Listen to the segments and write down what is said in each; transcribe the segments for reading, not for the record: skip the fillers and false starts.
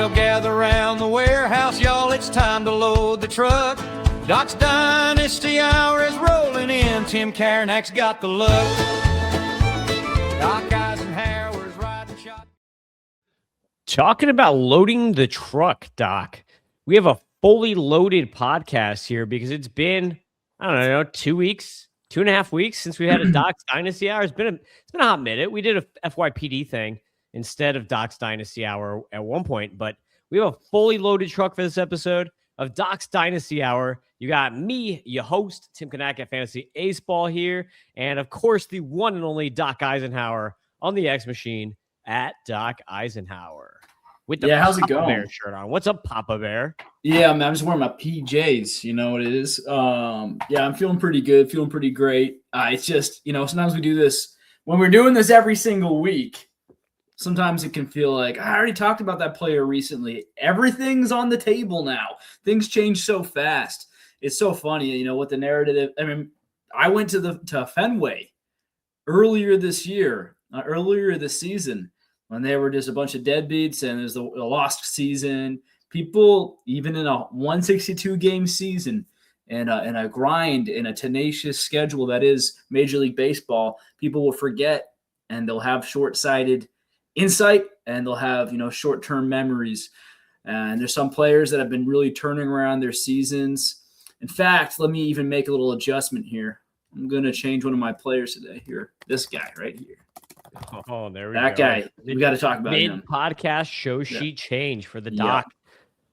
Well, gather around the warehouse, y'all, it's time to load the truck. Doc's Dynasty Hour is rolling in. Tim Karanak's got the look. Doc Eisenhower's riding shot. Talking about loading the truck, Doc. We have a fully loaded podcast here because it's been, I don't know, 2 weeks, 2.5 weeks since we had a Doc's Dynasty Hour. It's been a hot minute. We did a FYPD thing instead of Doc's Dynasty Hour at one point, but we have a fully loaded truck for this episode of Doc's Dynasty Hour. You got me, your host, Tim Kanak at Fantasy Ace Ball here, and of course, the one and only Doc Eisenhower on the X Machine at Doc Eisenhower. With the how's it Papa going? Bear shirt on. What's up, Papa Bear? Yeah, man, I'm just wearing my PJs. You know what it is. I'm feeling pretty good, feeling pretty great. It's just, sometimes we do this when we're doing this every single week. Sometimes it can feel like I already talked about that player recently. Everything's on the table now. Things change so fast. It's so funny, what the narrative. I mean, I went to Fenway earlier this season, when they were just a bunch of deadbeats and there's a lost season. People, even in a 162 game season and a grind and a tenacious schedule that is Major League Baseball, people will forget and they'll have short-sighted insight and they'll have, short-term memories. And there's some players that have been really turning around their seasons. In fact, let me even make a little adjustment here. I'm going to change one of my players today here. This guy right here. Oh, there we go. That guy. We got to talk about him. Podcast show sheet change for the Doc.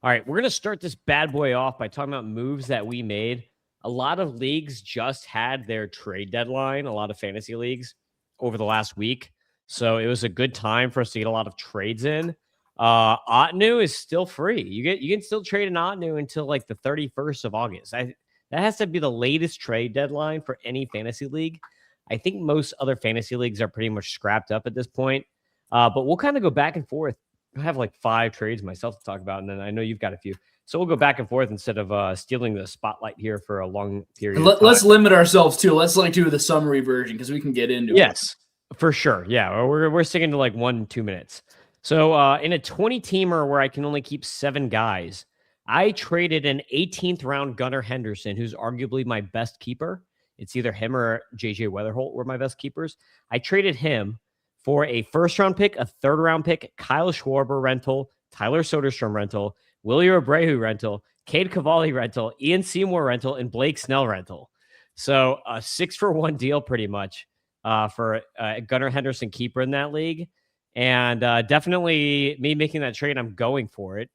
All right, we're going to start this bad boy off by talking about moves that we made. A lot of leagues just had their trade deadline, a lot of fantasy leagues over the last week. So it was a good time for us to get a lot of trades in. Otnu is still free. You can still trade an Otnu until like the 31st of August. That has to be the latest trade deadline for any fantasy league. I think most other fantasy leagues are pretty much scrapped up at this point. But we'll kind of go back and forth. I have like 5 trades myself to talk about, and then I know you've got a few. So we'll go back and forth instead of stealing the spotlight here for a long period of time. Let's limit ourselves too. Let's do the summary version because we can get into it. Yes, for sure. Yeah, we're sticking to like 1-2 minutes. So in a 20-teamer where I can only keep 7 guys, I traded an 18th round Gunnar Henderson, who's arguably my best keeper. It's either him or JJ Weatherholt were my best keepers. I traded him for a first-round pick, a third-round pick, Kyle Schwarber rental, Tyler Soderstrom rental, Willie Abreu rental, Cade Cavalli rental, Ian Seymour rental, and Blake Snell rental. So a 6-for-1 deal pretty much for a Gunnar Henderson keeper in that league. And definitely me making that trade, I'm going for it.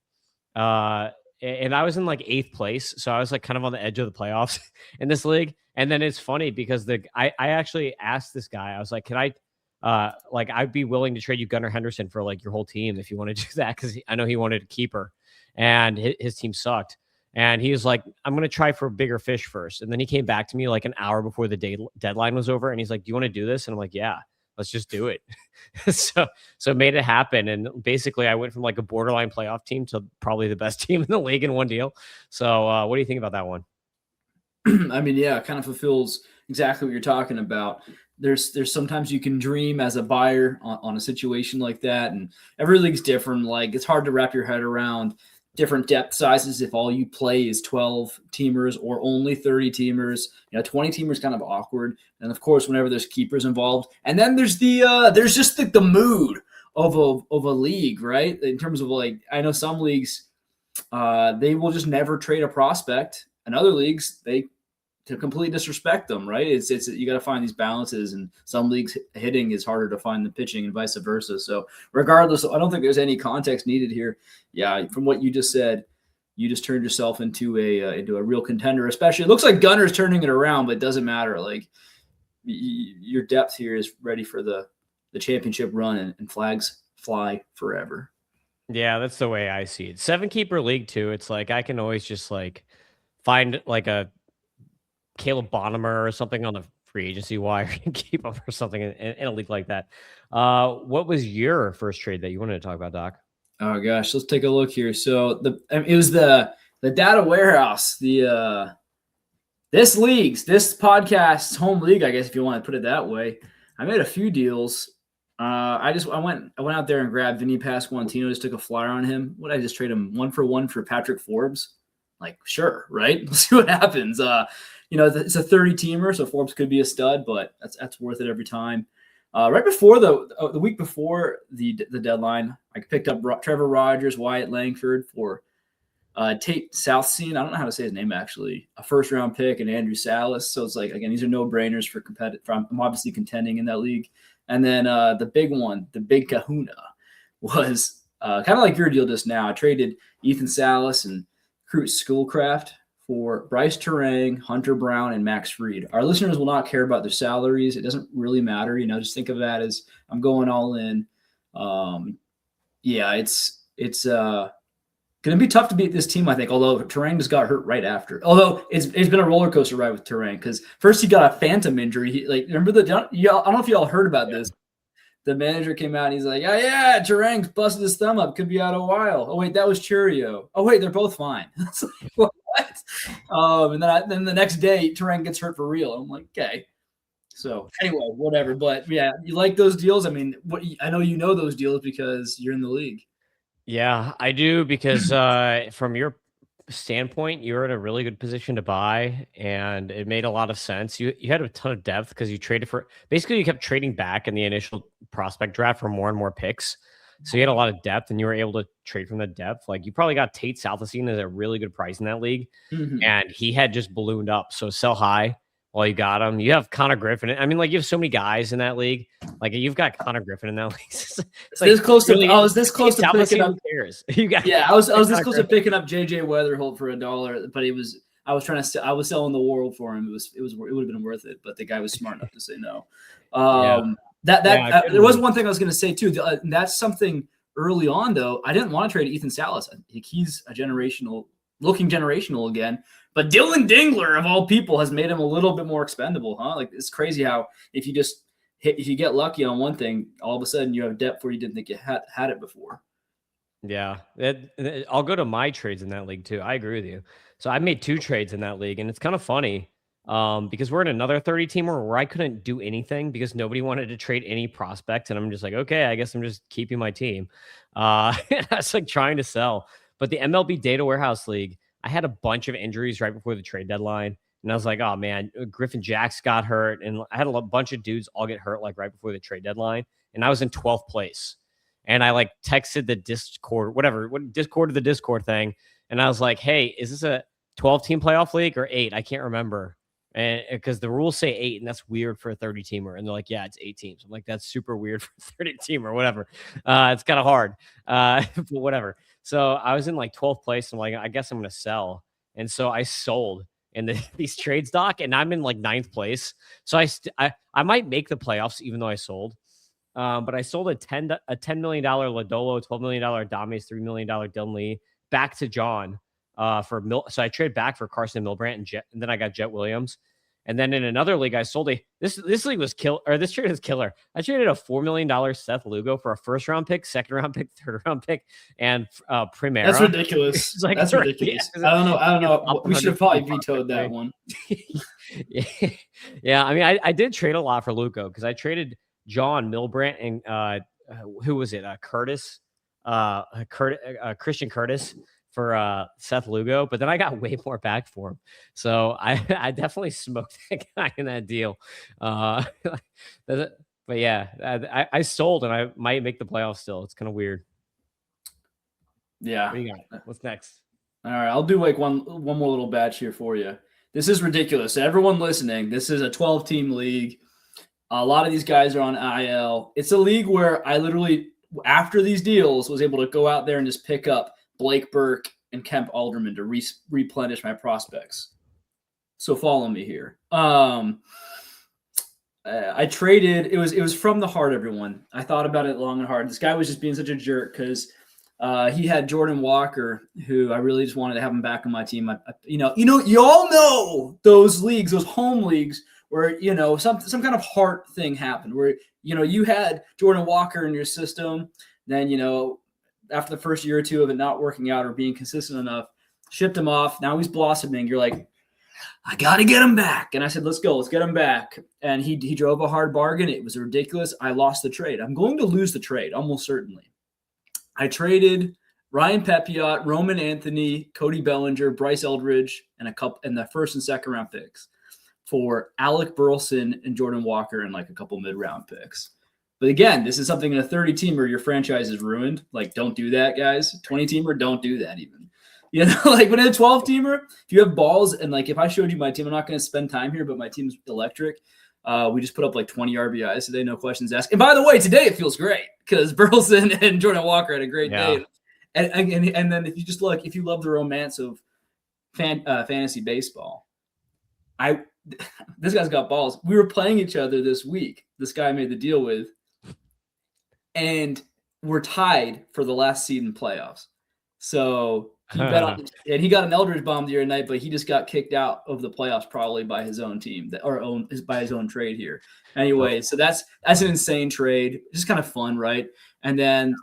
And I was in like 8th place. So I was like kind of on the edge of the playoffs in this league. And then it's funny because I actually asked this guy, I was like, can I, I'd be willing to trade you Gunnar Henderson for like your whole team if you want to do that. Cause I know he wanted a keeper and his team sucked. And he was like, I'm going to try for bigger fish first. And then he came back to me like an hour before the deadline was over. And he's like, do you want to do this? And I'm like, yeah, let's just do it. so made it happen. And basically I went from like a borderline playoff team to probably the best team in the league in one deal. So what do you think about that one? I mean, yeah, it kind of fulfills exactly what you're talking about. There's sometimes you can dream as a buyer on a situation like that. And every league's different. Like it's hard to wrap your head around different depth sizes if all you play is 12 teamers or only 30 teamers. 20 teamers kind of awkward. And of course, whenever there's keepers involved, and then there's there's just the mood of a league, right? In terms of like, I know some leagues they will just never trade a prospect, and other leagues they to completely disrespect them, right? It's you got to find these balances, and some leagues hitting is harder to find than pitching, and vice versa. So regardless, I don't think there's any context needed here. Yeah, from what you just said, you just turned yourself into a real contender. Especially, it looks like Gunner's turning it around, but it doesn't matter. Like your depth here is ready for the championship run, and flags fly forever. Yeah, that's the way I see it. 7-keeper league too. It's like I can always just like find like a Caleb Bonham or something on the free agency wire and keep up or something in a league like that. What was your first trade that you wanted to talk about, Doc? Oh gosh, let's take a look here. So it was the data warehouse, this podcast's home league, I guess if you want to put it that way. I made a few deals I went out there and grabbed Vinny Pasquantino, just took a flyer on him. What I just trade him 1-for-1 for Patrick Forbes? Like, sure, right? Let's see what happens. It's a 30-teamer, so Forbes could be a stud, but that's worth it every time. Right before the week before the deadline, I picked up Trevor Rogers, Wyatt Langford for Tate Southseen. I don't know how to say his name actually. A first-round pick and Andrew Salas. So it's like, again, these are no-brainers for competitive. I'm obviously contending in that league. And then the big one, the big kahuna, was kind of like your deal just now. I traded Ethan Salas and Crute Schoolcraft for Bryce Terang, Hunter Brown, and Max Fried. Our listeners will not care about their salaries. It doesn't really matter. Just think of that as I'm going all in. It's going to be tough to beat this team, I think, although Terang just got hurt right after. Although it's been a roller coaster ride with Terang because first he got a phantom injury. Remember I don't know if y'all heard about this. The manager came out and he's like, yeah, Terang's busted his thumb up. Could be out a while. Oh, wait, that was Churio. Oh, wait, they're both fine. It's like, what? And then the next day, Terang gets hurt for real. I'm like, okay. So anyway, whatever. But yeah, you like those deals? I mean, I know you know those deals because you're in the league. Yeah, I do because from your standpoint, you're in a really good position to buy, and it made a lot of sense. You had a ton of depth because you traded for basically you kept trading back in the initial prospect draft for more and more picks. So you had a lot of depth, and you were able to trade from the depth. Like you probably got Tate Southseen at a really good price in that league, and he had just ballooned up. So sell high while you got him. You have Connor Griffin. I mean, like you have so many guys in that league. Like you've got Connor Griffin in that league. It's like this close to. I was this close to picking up. You got. Yeah, I was this close to picking up JJ Weatherholt for $1, but I was selling the world for him. It would have been worth it, but the guy was smart enough to say no. There was one thing I was going to say too. That's something early on though. I didn't want to trade Ethan Salas. I think he's looking generational again. But Dylan Dingler of all people has made him a little bit more expendable, huh? Like it's crazy how if you get lucky on one thing, all of a sudden you have depth where you didn't think you had it before. Yeah, I'll go to my trades in that league too. I agree with you. So I made 2 trades in that league, and it's kind of funny because we're in another 30-teamer where I couldn't do anything because nobody wanted to trade any prospects, and I'm just like, okay, I guess I'm just keeping my team. I was like trying to sell, but the MLB Data Warehouse League, I had a bunch of injuries right before the trade deadline. And I was like, oh man, Griffin Jacks got hurt. And I had a bunch of dudes all get hurt like right before the trade deadline. And I was in 12th place. And I like texted the Discord, Discord to the Discord thing. And I was like, hey, is this a 12-team playoff league or 8? I can't remember. And because the rules say 8, and that's weird for a 30-teamer. And they're like, yeah, it's 8 teams. I'm like, that's super weird for a 30-teamer, whatever. It's kind of hard, but whatever. So I was in like 12th place. I'm like, I guess I'm going to sell. And so I sold in these trades doc, and I'm in like 9th place. So I might make the playoffs even though I sold. But I sold a $10 million Lodolo, $12 million Dames, $3 million Dylan Lee back to John so I traded back for Carson Milbrandt and then I got Jet Williams. And then in another league, I sold this league was this trade is killer. I traded a $4 million Seth Lugo for a 1st-round pick, 2nd-round pick, 3rd-round pick, and Primera. That's ridiculous. That's ridiculous. Yeah. I don't know. We should have probably vetoed that one. Yeah. I mean, I did trade a lot for Lugo because I traded John Milbrandt and who was it? Christian Curtis for Seth Lugo, but then I got way more back for him. So I definitely smoked that guy in that deal. But yeah, I sold and I might make the playoffs still. It's kind of weird. Yeah. What do you got? What's next? All right. I'll do like one more little batch here for you. This is ridiculous. So everyone listening, this is a 12-team league. A lot of these guys are on IL. It's a league where I literally, after these deals, was able to go out there and just pick up Blake Burke and Kemp Alderman to replenish my prospects. So follow me here. I traded. It was from the heart, everyone. I thought about it long and hard. This guy was just being such a jerk because he had Jordan Walker, who I really just wanted to have him back on my team. You all know those leagues, those home leagues, where some kind of heart thing happened, where you had Jordan Walker in your system, then after the first year or two of it not working out or being consistent enough, shipped him off. Now he's blossoming. You're like, I got to get him back. And I said, let's go. Let's get him back. And he drove a hard bargain. It was ridiculous. I lost the trade. I'm going to lose the trade, almost certainly. I traded Ryan Pepiot, Roman Anthony, Cody Bellinger, Bryce Eldridge, and the first and second round picks for Alec Burleson and Jordan Walker and like a couple mid-round picks. But again, this is something in a 30-teamer, your franchise is ruined. Like, don't do that, guys. 20-teamer, don't do that even. You know, like when in a 12-teamer, if you have balls, and like if I showed you my team, I'm not going to spend time here, but my team's electric. We just put up like 20 RBIs today, no questions asked. And by the way, today it feels great because Burleson and Jordan Walker had a great day. And then if you just look, if you love the romance of fantasy baseball, this guy's got balls. We were playing each other this week. This guy I made the deal with, and we're tied for the last seed in playoffs. So he bet on, and he got an Eldridge bomb the other night, but he just got kicked out of the playoffs probably by his own team by his own trade here. Anyway, so that's an insane trade. Just kind of fun, right? And then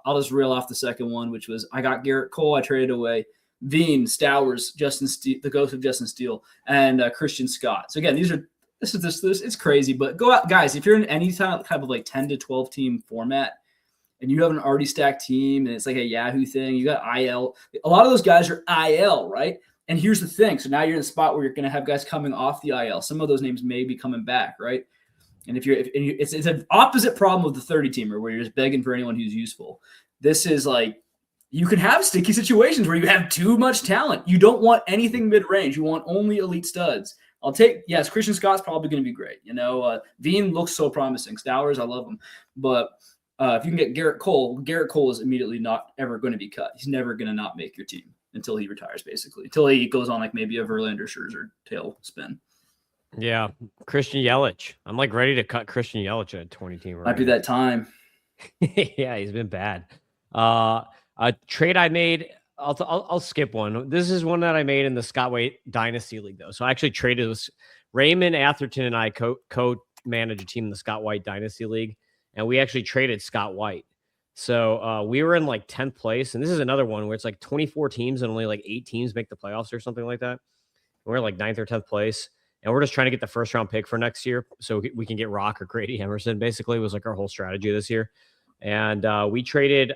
I'll just reel off the second one, which was I got Garrett Cole. I traded away Veen, Stowers, Justin Steele, the ghost of Justin Steele, and Christian Scott. So again, this is it's crazy, but go out, guys. If you're in any type of like 10 to 12 team format, and you have an already stacked team, and it's like a Yahoo thing, you got IL. A lot of those guys are IL, right? And here's the thing. So now you're in a spot where you're going to have guys coming off the IL. Some of those names may be coming back, right? And it's an opposite problem of the 30-teamer where you're just begging for anyone who's useful. This is like you can have sticky situations where you have too much talent. You don't want anything mid-range. You want only elite studs. Yes, Christian Scott's probably going to be great. You know, Veen looks so promising. Stowers, I love him. But if you can get Garrett Cole is immediately not ever going to be cut. He's never going to not make your team until he retires, basically. Until he goes on like maybe a Verlander Scherzer tail spin. Yeah, Christian Yelich. I'm like ready to cut Christian Yelich at a 20-team. Might be that time. Yeah, he's been bad. A trade I made. I'll skip one. This is one that I made in the Scott White Dynasty League, though. So I actually traded with Raymond Atherton and I co-manage a team in the Scott White Dynasty League. And we actually traded Scott White. So we were in like 10th place. And this is another one where it's like 24 teams and only like 8 teams make the playoffs or something like that. We're like 9th or 10th place. And we're just trying to get the first round pick for next year so we can get Rock or Grady Emerson, basically, was like our whole strategy this year. And we traded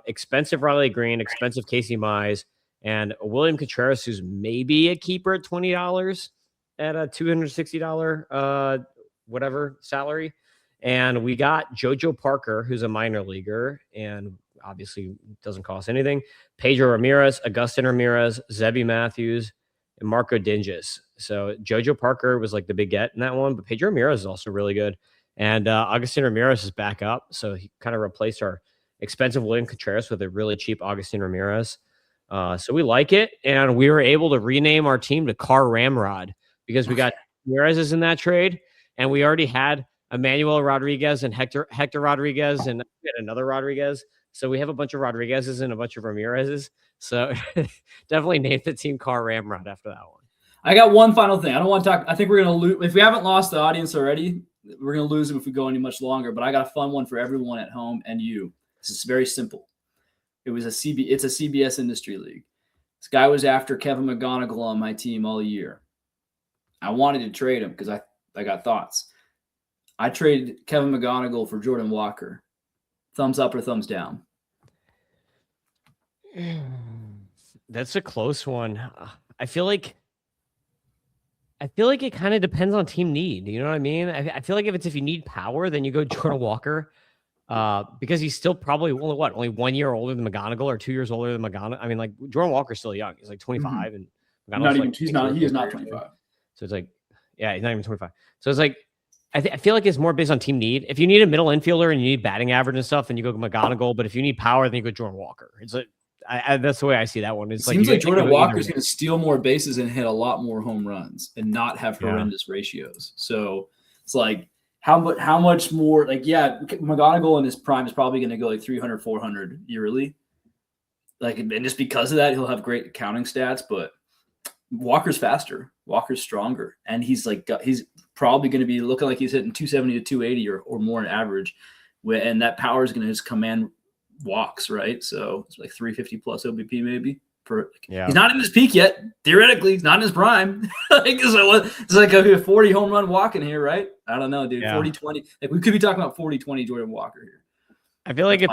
expensive Riley Green, expensive Casey Mize, and William Contreras, who's maybe a keeper at $20 at a $260 whatever salary. And we got JoJo Parker, who's a minor leaguer and obviously doesn't cost anything. Pedro Ramirez, Agustin Ramirez, Zebby Matthews, and Marco Dinges. So JoJo Parker was like the big get in that one, but Pedro Ramirez is also really good. And Agustin Ramirez is back up. So he kind of replaced our expensive William Contreras with a really cheap Agustin Ramirez. So we like it. And we were able to rename our team to Car Ramrod because we got Ramirez in that trade. And we already had Emmanuel Rodriguez and Hector Rodriguez and another Rodriguez. So we have a bunch of Rodriguez's and a bunch of Ramirez's. So definitely named the team Car Ramrod after that one. I got one final thing. I don't want to talk. I think we're going to lose. If we haven't lost the audience already, we're going to lose them if we go any much longer. But I got a fun one for everyone at home and you. This is very simple. It's a CBS Industry League. This guy was after Kevin McGonigal on my team all year. I wanted to trade him because I got thoughts. I traded Kevin McGonigal for Jordan Walker. Thumbs up or thumbs down? That's a close one. I feel like it kind of depends on team need. You know what I mean? I feel like if you need power, then you go Jordan Walker because he's still probably only 1 year older than McGonigal or 2 years older than McGonigal. I mean, like Jordan Walker's still young. He's like 25 and he is not 25. So it's like, yeah, he's not even 25. So it's like, I feel like it's more based on team need. If you need a middle infielder and you need batting average and stuff, then you go McGonigal. But if you need power, then you go Jordan Walker. It's like that's the way I see that one. It seems like Jordan Walker is going to steal more bases and hit a lot more home runs and not have horrendous ratios. So it's like how much more? Like McGonigal in his prime is probably going to go like 300, 400 yearly. Like and just because of that, he'll have great counting stats. But Walker's faster. Walker's stronger, and he's probably going to be looking like he's hitting 270 to 280 or more in average. And that power is going to just command walks, right? So it's like 350 plus OBP maybe. He's not in his peak yet. Theoretically, he's not in his prime. It's like a 40 home run walk in here, right? I don't know, dude. 40-20. Like we could be talking about 40-20 Jordan Walker here. I feel like if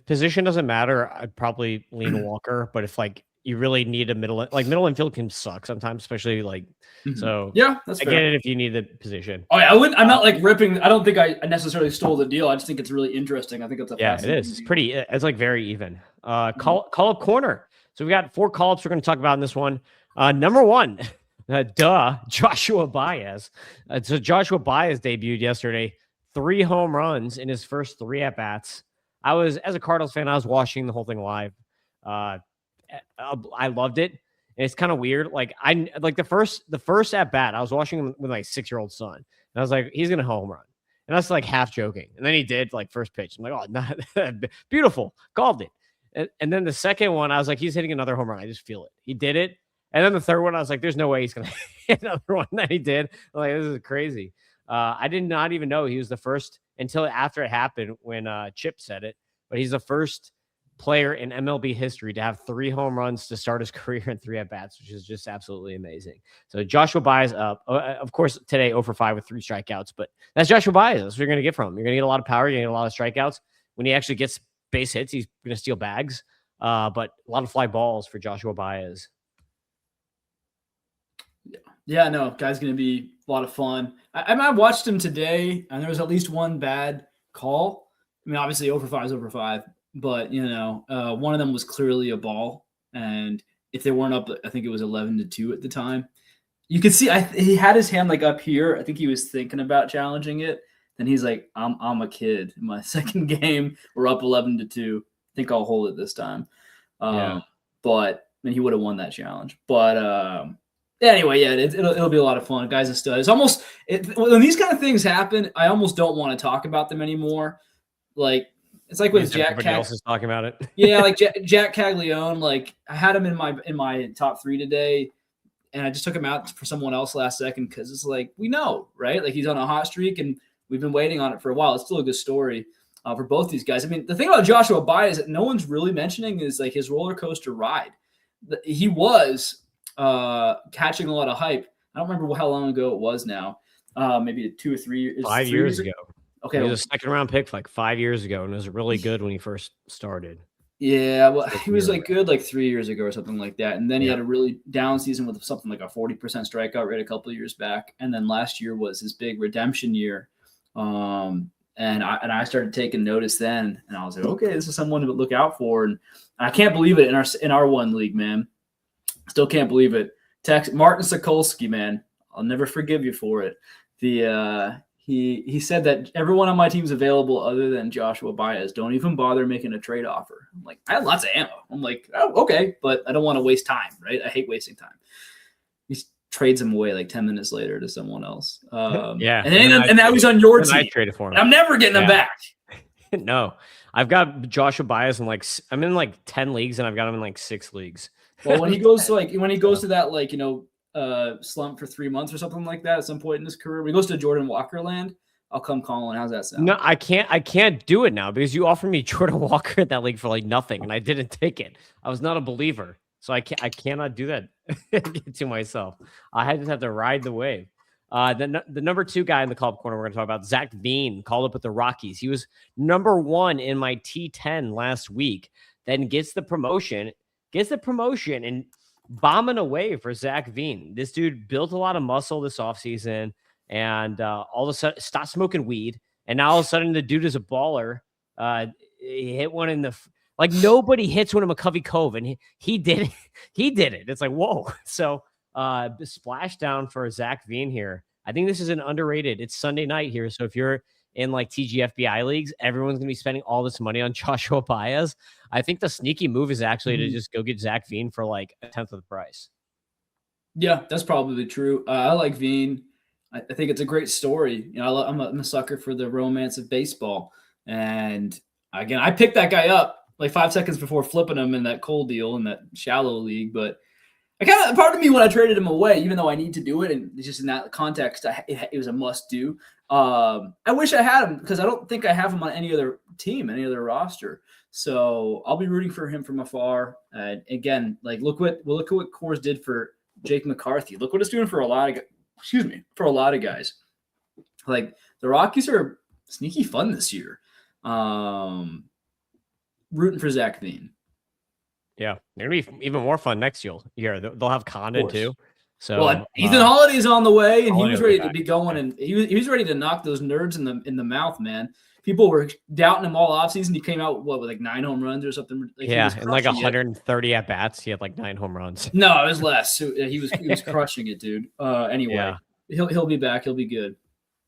position doesn't matter, I'd probably lean Walker. But if like you really need a middle infield can suck sometimes, especially like so. Yeah, that's fair. I get it if you need the position. Oh yeah, I'm not like ripping. I don't think I necessarily stole the deal. I just think it's really interesting. I think it's it is. It's like very even. Call up corner. So we got 4 call-ups we're going to talk about in this one. Number 1, Joshua Baez. So Joshua Baez debuted yesterday, 3 home runs in his first 3 at-bats. As a Cardinals fan, I was watching the whole thing live. I loved it. And it's kind of weird. Like the first at-bat, I was watching him with my 6-year-old son. And I was like, he's going to home run. And that's like half joking. And then he did like first pitch. I'm like, oh, not beautiful. Called it. And then the second one, I was like, he's hitting another home run. I just feel it. He did it. And then the third one, I was like, there's no way he's going to hit another one that he did. I'm like, this is crazy. I did not even know he was the first until after it happened when Chip said it. But he's the first player in MLB history to have 3 home runs to start his career in 3 at-bats, which is just absolutely amazing. So Joshua Baez, of course, today 0 for 5 with 3 strikeouts. But that's Joshua Baez. That's what you're going to get from him. You're going to get a lot of power. You're going to get a lot of strikeouts. When he actually gets base hits, he's going to steal bags, but a lot of fly balls for Joshua Baez. Yeah, no, guy's going to be a lot of fun. I watched him today, and there was at least one bad call. I mean, obviously 0 for 5 is 0 for 5, but, one of them was clearly a ball, and if they weren't up, I think it was 11-2 at the time. You could see he had his hand like up here. I think he was thinking about challenging it. Then he's like, I'm a kid. In my second game, we're up 11-2. I think I'll hold it this time. But he would have won that challenge. But anyway, yeah, it'll be a lot of fun. Guy's a stud. It's almost when these kind of things happen, I almost don't want to talk about them anymore. Like it's like with Jack. Everybody else is talking about it. Yeah, like Jack Caglione. Like I had him in my top 3 today, and I just took him out for someone else last second because it's like we know, right? Like he's on a hot streak and we've been waiting on it for a while. It's still a good story for both these guys. I mean, the thing about Joshua Baez that no one's really mentioning is like his roller coaster ride. He was catching a lot of hype. I don't remember how long ago it was now. Maybe 2 or 3 years. 5 years ago. Okay. He was a 2nd round pick like 5 years ago, and it was really good when he first started. Yeah, well, he was like good like 3 years ago or something like that. And then he had a really down season with something like a 40% strikeout rate a couple of years back. And then last year was his big redemption year. And I started taking notice then, and I was like, okay, this is someone to look out for. And I can't believe it in our one league, man. Still can't believe it. Martin Sokolsky, man, I'll never forgive you for it. He said that everyone on my team's available other than Joshua Baez. Don't even bother making a trade offer. I'm like, I have lots of ammo. I'm like, oh, okay, but I don't want to waste time, right? I hate wasting time. He trades him away like 10 minutes later to someone else. Yeah. And now he's on your team. I traded for him. I'm never getting him back. No, I've got Joshua Baez in I'm in like 10 leagues and I've got him in like 6 leagues. Well, when he goes to that, slump for 3 months or something like that at some point in his career, when he goes to Jordan Walker land, I'll come calling. How's that sound? No, I can't do it now because you offered me Jordan Walker at that league for like nothing and I didn't take it. I was not a believer. So I cannot do that to myself. I just have to ride the wave. The number 2 guy in the call-up corner we're going to talk about, Zach Veen, called up with the Rockies. He was number 1 in my T10 last week. Then gets the promotion and bombing away for Zach Veen. This dude built a lot of muscle this offseason and all of a sudden stopped smoking weed. And now all of a sudden the dude is a baller. He hit one in the like nobody hits one in McCovey Cove, and he did it. He did it. It's like, whoa. So splashdown for Zach Veen here. I think this is an underrated. It's Sunday night here. So if you're in like TGFBI leagues, everyone's going to be spending all this money on Joshua Baez. I think the sneaky move is actually to just go get Zach Veen for like 1/10 of the price. Yeah, that's probably true. I like Veen. I think it's a great story. I'm a sucker for the romance of baseball. And again, I picked that guy up like 5 seconds before flipping him in that Cole deal in that shallow league. But Part of me when I traded him away, even though I need to do it, and just in that context, it was a must do. I wish I had him because I don't think I have him on any other team, any other roster. So I'll be rooting for him from afar. Again, like look at what Coors did for Jake McCarthy. Look what it's doing for a lot of guys. Like the Rockies are sneaky fun this year. Rooting for Zach Veen. Yeah, they're gonna be even more fun next year. They'll have Condon too. So Ethan Holiday's on the way, and he was ready to be going, and he was ready to knock those nerds in the mouth, man. People were doubting him all offseason. He came out with like 9 home runs or something. Like, and like 130 at bats. He had like 9 home runs. No, it was less. So he was crushing it, dude. Anyway, he'll be back. He'll be good.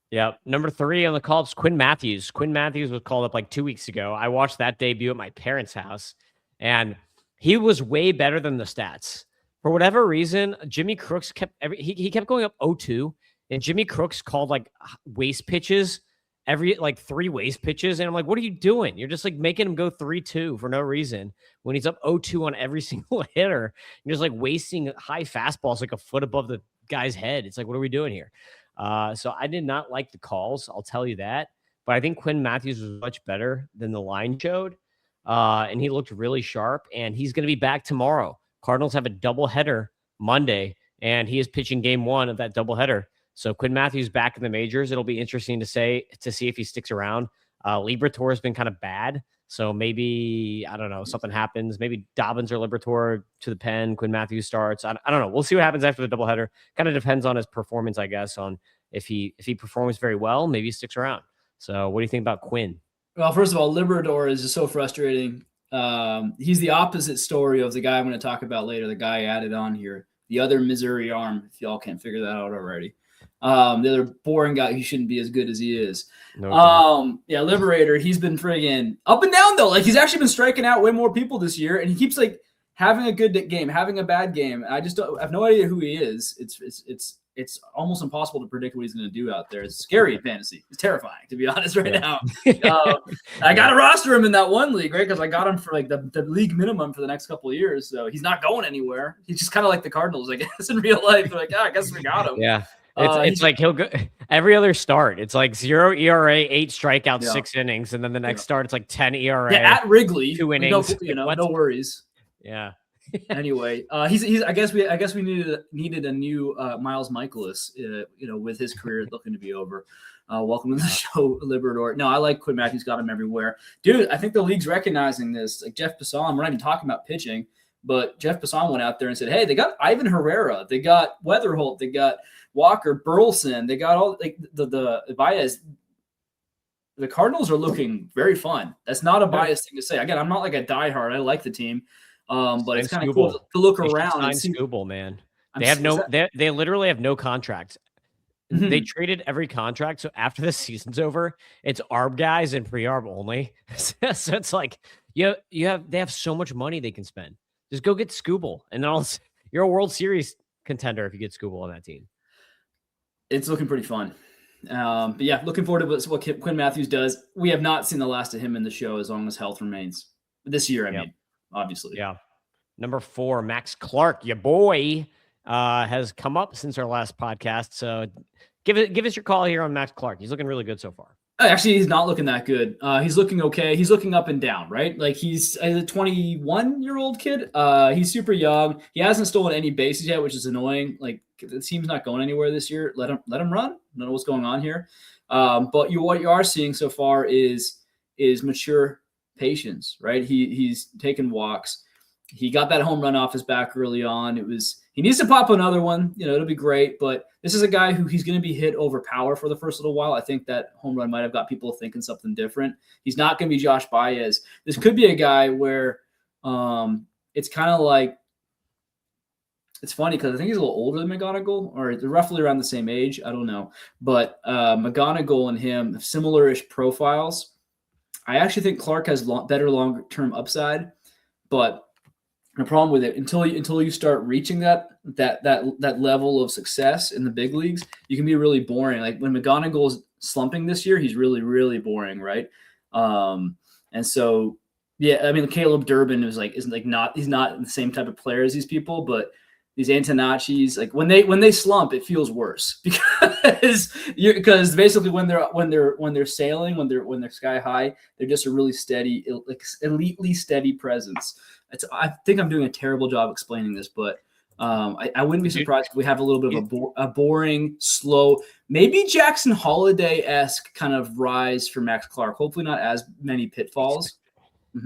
Yeah. Number 3 on the call-ups, Quinn Matthews. Quinn Matthews was called up like 2 weeks ago. I watched that debut at my parents' house, and he was way better than the stats. For whatever reason, Jimmy Crooks he kept going up 0-2, and Jimmy Crooks called like waste pitches every like 3 waste pitches. And I'm like, what are you doing? You're just like making him go 3-2 for no reason when he's up 0-2 on every single hitter. You're just like wasting high fastballs like a foot above the guy's head. It's like, what are we doing here? So I did not like the calls. I'll tell you that. But I think Quinn Matthews was much better than the line showed. And he looked really sharp, and he's going to be back tomorrow. Cardinals have a doubleheader Monday, and he is pitching game 1 of that doubleheader. So Quinn Matthews back in the majors. It'll be interesting to see if he sticks around. Liberatore has been kind of bad, so maybe, I don't know, something happens. Maybe Dobbins or Liberatore to the pen. Quinn Matthews starts. I don't know. We'll see what happens after the doubleheader. Kind of depends on his performance, I guess. On if he performs very well, maybe he sticks around. So what do you think about Quinn? Well, first of all, Liberatore is just so frustrating. He's the opposite story of the guy I'm going to talk about later, the guy I added on here, the other Missouri arm, if y'all can't figure that out already. The other boring guy who shouldn't be as good as he is. Liberator, he's been friggin' up and down, though. Like, he's actually been striking out way more people this year, and he keeps, like, having a good game, having a bad game. I have no idea who he is. It's almost impossible to predict what he's going to do out there. It's scary in fantasy. It's terrifying, to be honest, right now. I got to roster him in that one league, right? Because I got him for like the league minimum for the next couple of years. So he's not going anywhere. He's just kind of like the Cardinals, I guess, in real life. They're like, I guess we got him. Yeah. It's like he'll go every other start. It's like 0 ERA, 8 strikeouts, 6 innings. And then the next start, it's like 10 ERA. Yeah, at Wrigley. 2 innings. No worries. Yeah. Anyway, he's. I guess we needed a new Miles Michaelis. With his career looking to be over. Welcome to the show, Liberatore. No, I like Quinn Matthews. Got him everywhere, dude. I think the league's recognizing this. Like Jeff Passan, we're not even pasing about pitching, but Jeff Passan went out there and said, "Hey, they got Ivan Herrera, they got Weatherholt, they got Walker Burleson, they got all like the Baez." The Cardinals are looking very fun. That's not a biased thing to say. Again, I'm not like a diehard. I like the team. But it's kind of cool to look around and see. Scooble, man. They literally have no contracts. Mm-hmm. They traded every contract. So after the season's over, it's ARB guys and pre-ARB only. So it's like they have so much money they can spend. Just go get Scooble, and then you're a World Series contender if you get Scooble on that team. It's looking pretty fun. But yeah, looking forward to what Quinn Matthews does. We have not seen the last of him in the show as long as health remains. This year, I mean. Obviously. Yeah. Number 4, Max Clark, your boy, has come up since our last podcast. So give us your call here on Max Clark. He's looking really good so far. Actually, he's not looking that good. He's looking okay. He's looking up and down, right? Like he's a 21-year-old kid. He's super young. He hasn't stolen any bases yet, which is annoying. Like the team's not going anywhere this year. Let him run. I don't know what's going on here. But what you are seeing so far is mature patience, right? He's taken walks. He got that home run off his back early on. He needs to pop another one. It'll be great. But this is a guy who he's going to be hit over power for the first little while. I think that home run might have got people thinking something different. He's not going to be Josh Baez. This could be a guy where it's kind of like, it's funny because I think he's a little older than McGonigal, or they're roughly around the same age. I don't know. But McGonigal and him have similar-ish profiles. I actually think Clark has better long-term upside, but the problem with it, until you start reaching that level of success in the big leagues, you can be really boring. Like when McGonigal's slumping this year, he's really, really boring, right? And so, yeah, I mean, Caleb Durbin he's not the same type of player as these people, but these Antonaccis, like when they slump, it feels worse because basically when they're sailing, when they're sky high, they're just a really steady, like elitely steady presence. I think I'm doing a terrible job explaining this, but I wouldn't be surprised if we have a little bit of a boring, slow, maybe Jackson Holiday-esque kind of rise for Max Clark. Hopefully not as many pitfalls.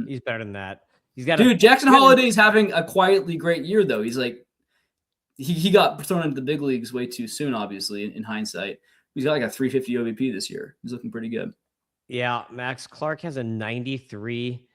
He's better than that. He's got Jackson Holiday's having a quietly great year though. He's like he got thrown into the big leagues way too soon, obviously, in hindsight. He's got like a 350 OBP this year. He's looking pretty good. Yeah, Max Clark has a 93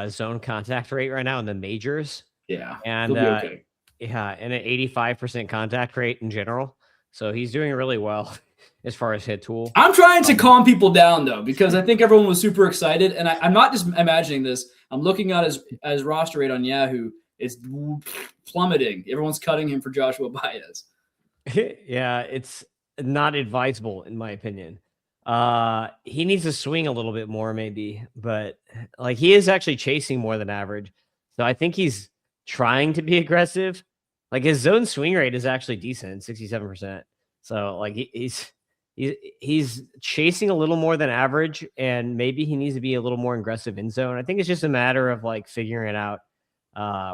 zone contact rate right now in the majors. Yeah, and okay. Yeah, and an 85% contact rate in general. So he's doing really well as far as hit tool. I'm trying to calm people down though, because I think everyone was super excited, and I'm not just imagining this. I'm looking at his roster rate on Yahoo. It's plummeting. Everyone's cutting him for Joshua Baez. Yeah, it's not advisable in my opinion. He needs to swing a little bit more maybe, but like he is actually chasing more than average. So I think he's trying to be aggressive. Like his zone swing rate is actually decent, 67%. So like he's chasing a little more than average, and maybe he needs to be a little more aggressive in zone. I think it's just a matter of like figuring it out.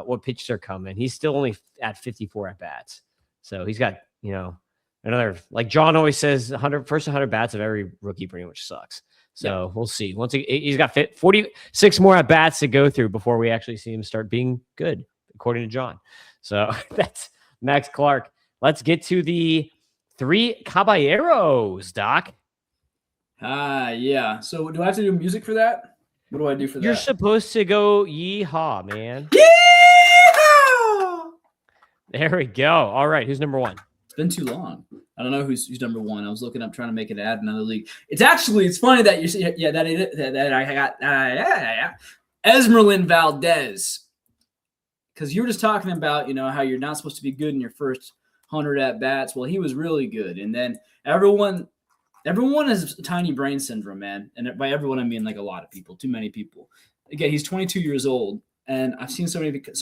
What pitches are coming. He's still only at 54 at bats. So he's got, another, like John always says, first 100 bats of every rookie pretty much sucks. So We'll see. Once he's got 46 more at bats to go through before we actually see him start being good, according to John. So that's Max Clark. Let's get to the 3 Caballeros, Doc. Yeah. So do I have to do music for that? What do I do for that? You're supposed to go yeehaw, man. Yeehaw! There we go. All right. Who's number 1? It's been too long. I don't know who's number 1. I was looking up trying to make it add another league. It's funny that you see, that I got Esmeralyn Valdez. Because you were just talking about, how you're not supposed to be good in your first 100 at bats. Well, he was really good. And then everyone has tiny brain syndrome, man. And by everyone, I mean like a lot of people, too many people. Again, he's 22 years old. And I've seen so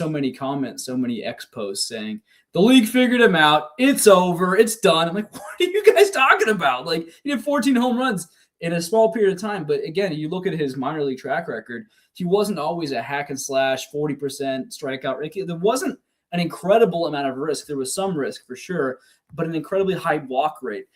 many comments, so many X posts saying, the league figured him out. It's over. It's done. I'm like, what are you guys talking about? Like, he had 14 home runs in a small period of time. But again, you look at his minor league track record, he wasn't always a hack and slash 40% strikeout rate. There wasn't an incredible amount of risk. There was some risk for sure, but an incredibly high walk rate.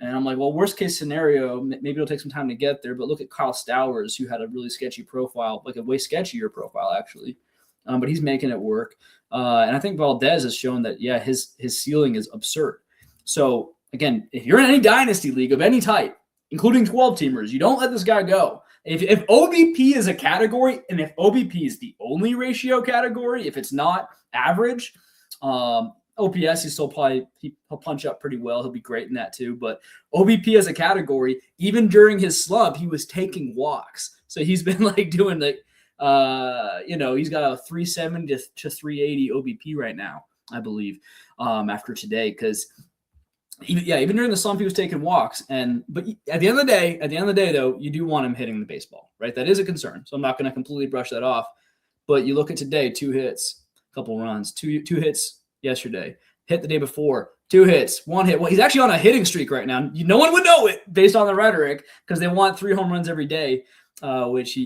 And I'm like, well, worst case scenario, maybe it'll take some time to get there. But look at Kyle Stowers, who had a really sketchy profile, like a way sketchier profile, actually. But he's making it work. And I think Valdez has shown that, yeah, his ceiling is absurd. So, again, if you're in any dynasty league of any type, including 12-teamers, you don't let this guy go. If OBP is a category, and if OBP is the only ratio category, if it's not average, OPS, he'll punch up pretty well. He'll be great in that too. But OBP as a category, even during his slump, he was taking walks. So he's been like doing like, he's got a 370 to 380 OBP right now, I believe, after today. Because even during the slump, he was taking walks. But at the end of the day, though, you do want him hitting the baseball, right? That is a concern. So I'm not going to completely brush that off. But you look at today, 2 hits, a couple runs, two hits yesterday, hit the day before, 2 hits, 1 hit. Well, he's actually on a hitting streak right now. No one would know it based on the rhetoric because they want 3 home runs every day, which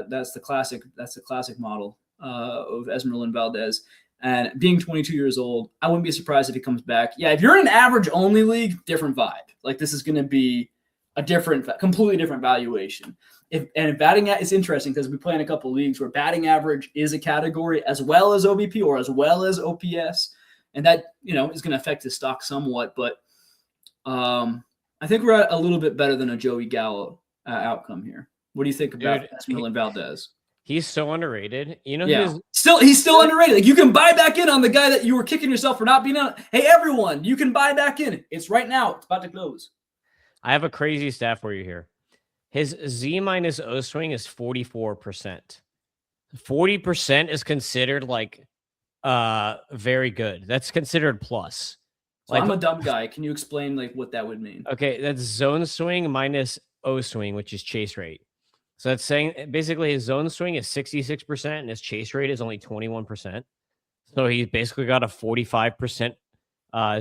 that's the classic model of Esmeralyn Valdez. And being 22 years old, I wouldn't be surprised if he comes back. Yeah, if you're in an average only league, different vibe. Like this is going to be a completely different valuation. And batting it's interesting because we play in a couple leagues where batting average is a category as well as OBP or as well as OPS. And that, is going to affect his stock somewhat. But I think we're at a little bit better than a Joey Gallo outcome here. What do you think about Esmeralyn Valdez? He's so underrated. He's still underrated. Like you can buy back in on the guy that you were kicking yourself for not being on. Hey, everyone, you can buy back in. It's right now. It's about to close. I have a crazy stat for you here. His Z minus O swing is 44%. 40% is considered like very good. That's considered plus. So I'm a dumb guy. Can you explain like what that would mean? Okay, that's zone swing minus O swing, which is chase rate. So that's saying basically his zone swing is 66% and his chase rate is only 21%. So he's basically got a 45%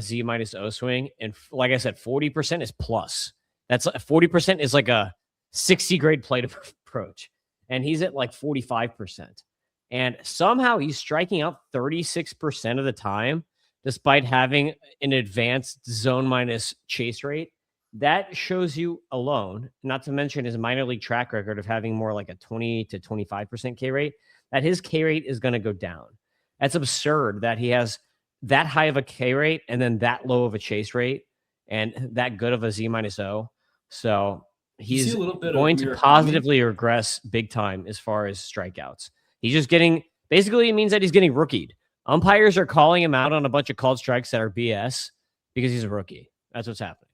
Z minus O swing. And like I said, 40% is plus. That's 40% is like a 60 grade plate approach. And he's at like 45%. And somehow he's striking out 36% of the time, despite having an advanced zone minus chase rate. That shows you alone, not to mention his minor league track record of having more like a 20 to 25% K rate, that his K rate is going to go down. That's absurd that he has that high of a K rate and then that low of a chase rate and that good of a Z minus O. So he's going to positively regress big time as far as strikeouts. He's just getting, basically it means that he's getting rookied. Umpires are calling him out on a bunch of called strikes that are BS because he's a rookie. That's what's happening.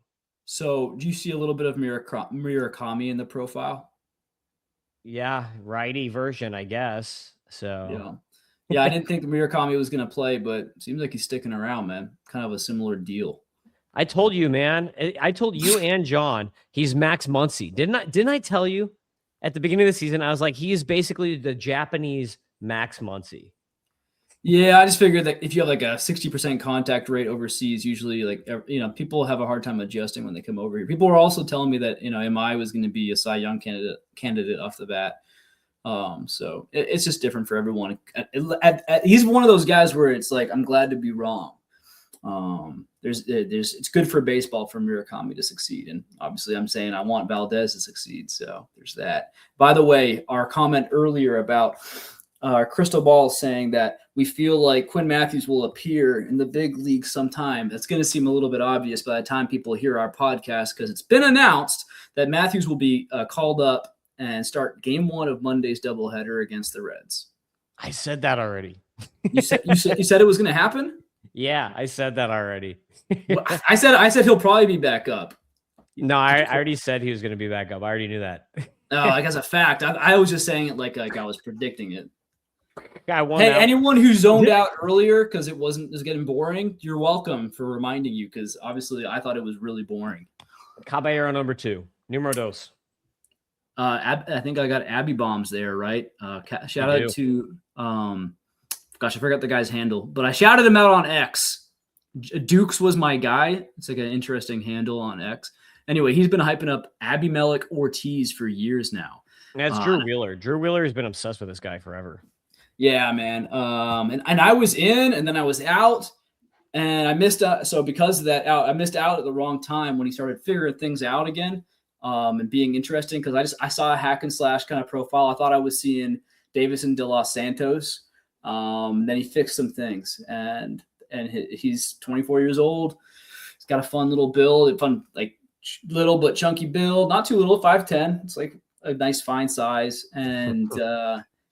So do you see a little bit of Murakami in the profile? Yeah, righty version, I guess. So yeah, I didn't think Murakami was going to play, but it seems like he's sticking around, man. Kind of a similar deal. I told you, man. I told you and John he's Max Muncy. Didn't I tell you at the beginning of the season? I was like, he is basically the Japanese Max Muncy. Yeah, I just figured that if you have like a 60% contact rate overseas, usually like, people have a hard time adjusting when they come over here. People were also telling me that, MI was going to be a Cy Young candidate off the bat. So it's just different for everyone. He's one of those guys where it's like, I'm glad to be wrong. It's good for baseball for Murakami to succeed. And obviously I'm saying I want Valdez to succeed. So there's that. By the way, our comment earlier about Crystal Ball saying that we feel like Quinn Matthews will appear in the big league sometime. That's going to seem a little bit obvious by the time people hear our podcast, because it's been announced that Matthews will be called up and start game 1 of Monday's doubleheader against the Reds. I said that already. You said it was going to happen? Yeah, I said that already. Well, I said he'll probably be back up. No, I already said he was going to be back up. I already knew that. Oh, like as a fact. I was just saying it like I was predicting it. Hey, anyone who zoned out earlier because it was getting boring, you're welcome for reminding you, because obviously I thought it was really boring. Caballero number 2, numero dos. I think I got Abby Bombs there, right? Shout out to gosh, I forgot the guy's handle, but I shouted him out on X. Dukes was my guy. It's like an interesting handle on X. Anyway, he's been hyping up Abimelech Ortiz for years now. That's Drew Wheeler. Drew Wheeler has been obsessed with this guy forever. Yeah, man. And I was in, and then I was out, and I missed out. So because of that I missed out at the wrong time when he started figuring things out again, and being interesting, because I saw a hack and slash kind of profile. I thought I was seeing Davison de Los Santos. Then he fixed some things, and he's 24 years old. He's got a fun little build, little but chunky build, not too little, 5'10". It's like a nice fine size, and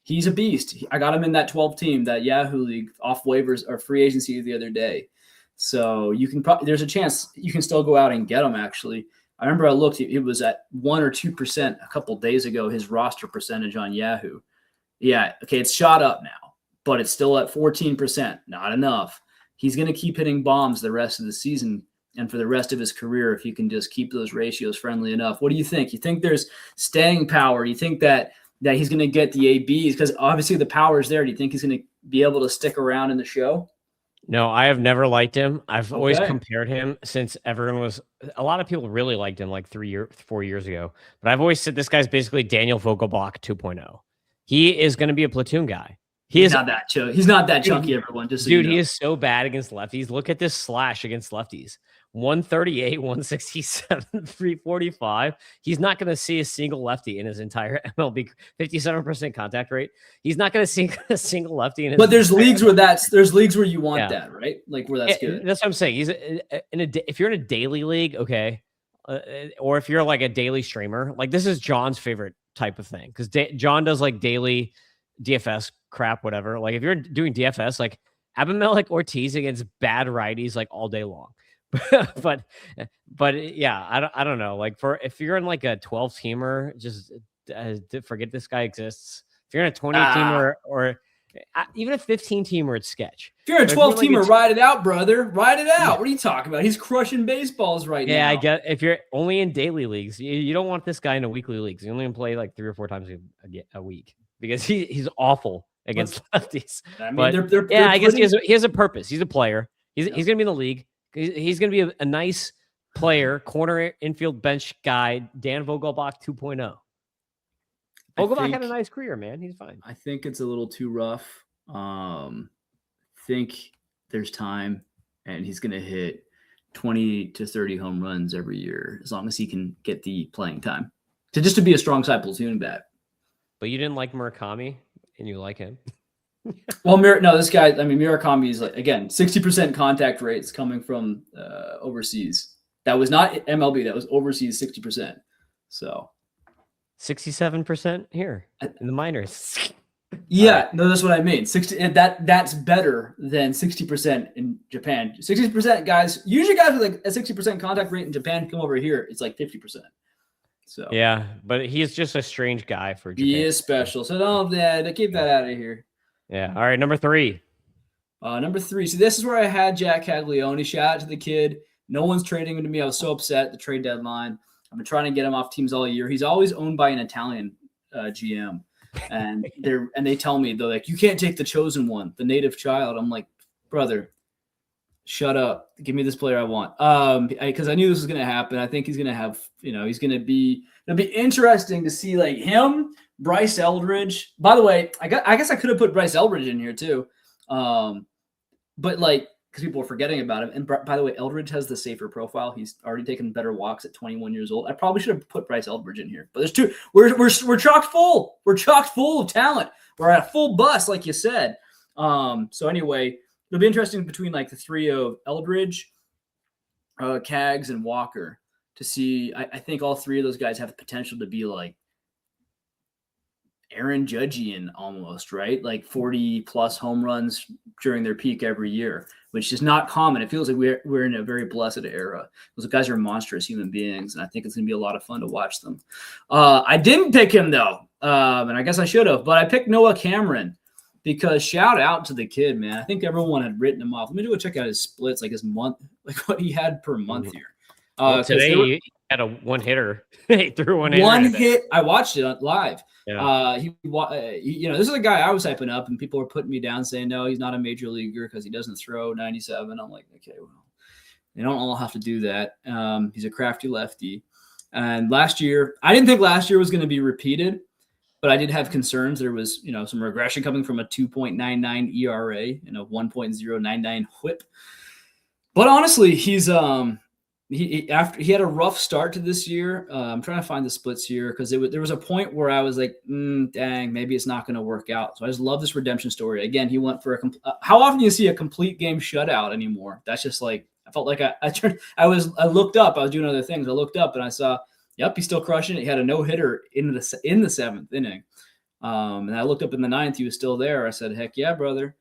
he's a beast. I got him in that 12 team, that Yahoo League, off waivers or free agency the other day. So you can there's a chance you can still go out and get him. Actually, I remember I looked; it was at 1 or 2% a couple days ago. His roster percentage on Yahoo. Yeah, okay, it's shot up now, but it's still at 14%. Not enough. He's going to keep hitting bombs the rest of the season and for the rest of his career if he can just keep those ratios friendly enough. What do you think? You think there's staying power? You think that he's going to get the ABs? Because obviously the power is there. Do you think he's going to be able to stick around in the show? No, I have never liked him. I've always compared him since everyone was – a lot of people really liked him like 4 years ago. But I've always said this guy's basically Daniel Vogelbach 2.0. He is going to be a platoon guy. He's not that chunky, everyone. Just so he is so bad against lefties. Look at this slash against lefties. 138, 167, 345. He's not going to see a single lefty in his entire MLB. 57% contact rate. He's not going to see a single lefty in his. But there's leagues where you want that, right? Like where that's good. That's what I'm saying. He's if you're in a daily league, okay, or if you're like a daily streamer, like this is John's favorite type of thing, because John does like daily DFS crap, whatever. Like if you're doing DFS, like Abimelech Ortiz against bad righties like all day long. but yeah, I don't know. Like if you're in like a 12 teamer, just forget this guy exists. If you're in a 20 teamer or even a 15 teamer, it's sketch. If you're a 12 teamer, ride it out, brother. Ride it out. What are you talking about? He's crushing baseballs right now. Yeah, I get. If you're only in daily leagues, you don't want this guy in a weekly leagues. You only play like 3 or 4 times a week, because he's awful against lefties. I mean, But they're I guess putting- he has a purpose. He's a player. He's going to be in the league. He's going to be a nice player, corner infield bench guy, Dan Vogelbach 2.0. Vogelbach had a nice career, man. He's fine. I think it's a little too rough. Think there's time, and he's going to hit 20 to 30 home runs every year as long as he can get the playing time to be a strong side platoon bat. But you didn't like Murakami, and you like him. Well, this guy, I mean, Murakami is like, again, 60% contact rates coming from overseas. That was not MLB. That was overseas 60%. So 67% here in the minors. Yeah, no, that's what I mean. 60 that's better than 60% in Japan. 60% guys, usually guys with like a 60% contact rate in Japan come over here, it's like 50%. So yeah, but he's just a strange guy for Japan. He is special. So don't keep that out of here. Yeah. All right, number 3. Number 3. So this is where I had Jack Caglione. Shout out to the kid. No one's trading him to me. I was so upset at the trade deadline. I've been trying to get him off teams all year. He's always owned by an Italian GM. And they tell me, though, like, you can't take the chosen one, the native child. I'm like, brother, shut up. Give me this player I want. Because I knew this was going to happen. I think he's going to have, he's going to be, it'll be interesting to see like him, Bryce Eldridge. By the way, I guess I could have put Bryce Eldridge in here too. But like, because people are forgetting about him. And by the way, Eldridge has the safer profile. He's already taken better walks at 21 years old. I probably should have put Bryce Eldridge in here. But there's two. We're chock full. We're chock full of talent. We're at a full bus, like you said. So anyway, it'll be interesting between like the three of Eldridge, Cags, and Walker to see. I think all three of those guys have the potential to be like Aaron Judgian almost, right? Like 40 plus home runs during their peak every year, which is not common. It feels like we're in a very blessed era. Those guys are monstrous human beings, and I think it's going to be a lot of fun to watch them. I didn't pick him though, and I guess I should have, but I picked Noah Cameron because shout out to the kid, man. I think everyone had written him off. Let me go check out his splits, like his month, like what he had per month here. Today he had a one hitter. He threw one hit. I watched it live. Yeah. This is a guy I was hyping up, and people were putting me down saying, no, he's not a major leaguer because he doesn't throw 97. I'm like, okay, well, they don't all have to do that. He's a crafty lefty. And last year, I didn't think last year was going to be repeated, but I did have concerns. There was, some regression coming from a 2.99 ERA and a 1.099 whip. But honestly, he's he had a rough start to this year. I'm trying to find the splits here because there was a point where I was like, dang, maybe it's not going to work out. So I just love this redemption story. Again, he went for how often do you see a complete game shutout anymore? That's just like, I felt like I looked up. I was doing other things. I looked up and I saw, yep, he's still crushing it. He had a no hitter in the seventh inning. And I looked up in the ninth. He was still there. I said, heck yeah, brother.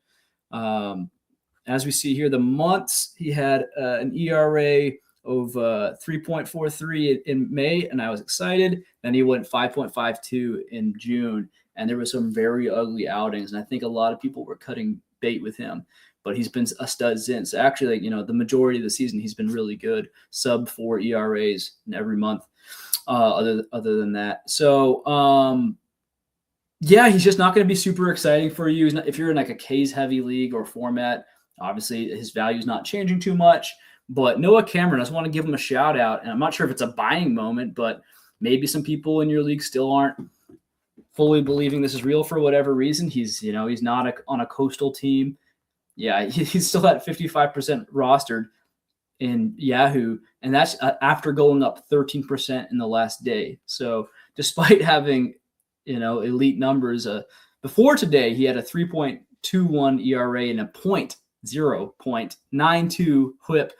As we see here, the months he had an ERA of 3.43 in May, and I was excited. Then he went 5.52 in June, and there were some very ugly outings, and I think a lot of people were cutting bait with him, but he's been a stud since. Actually, the majority of the season, he's been really good, sub 4 ERAs in every month, other than that. So, he's just not going to be super exciting for you. If you're in like a K's heavy league or format, obviously his value is not changing too much. But Noah Cameron, I just want to give him a shout out. And I'm not sure if it's a buying moment, but maybe some people in your league still aren't fully believing this is real for whatever reason. He's not on a coastal team. Yeah, he's still at 55% rostered in Yahoo. And that's after going up 13% in the last day. So despite having, elite numbers, before today, he had a 3.21 ERA and a 0.92 whip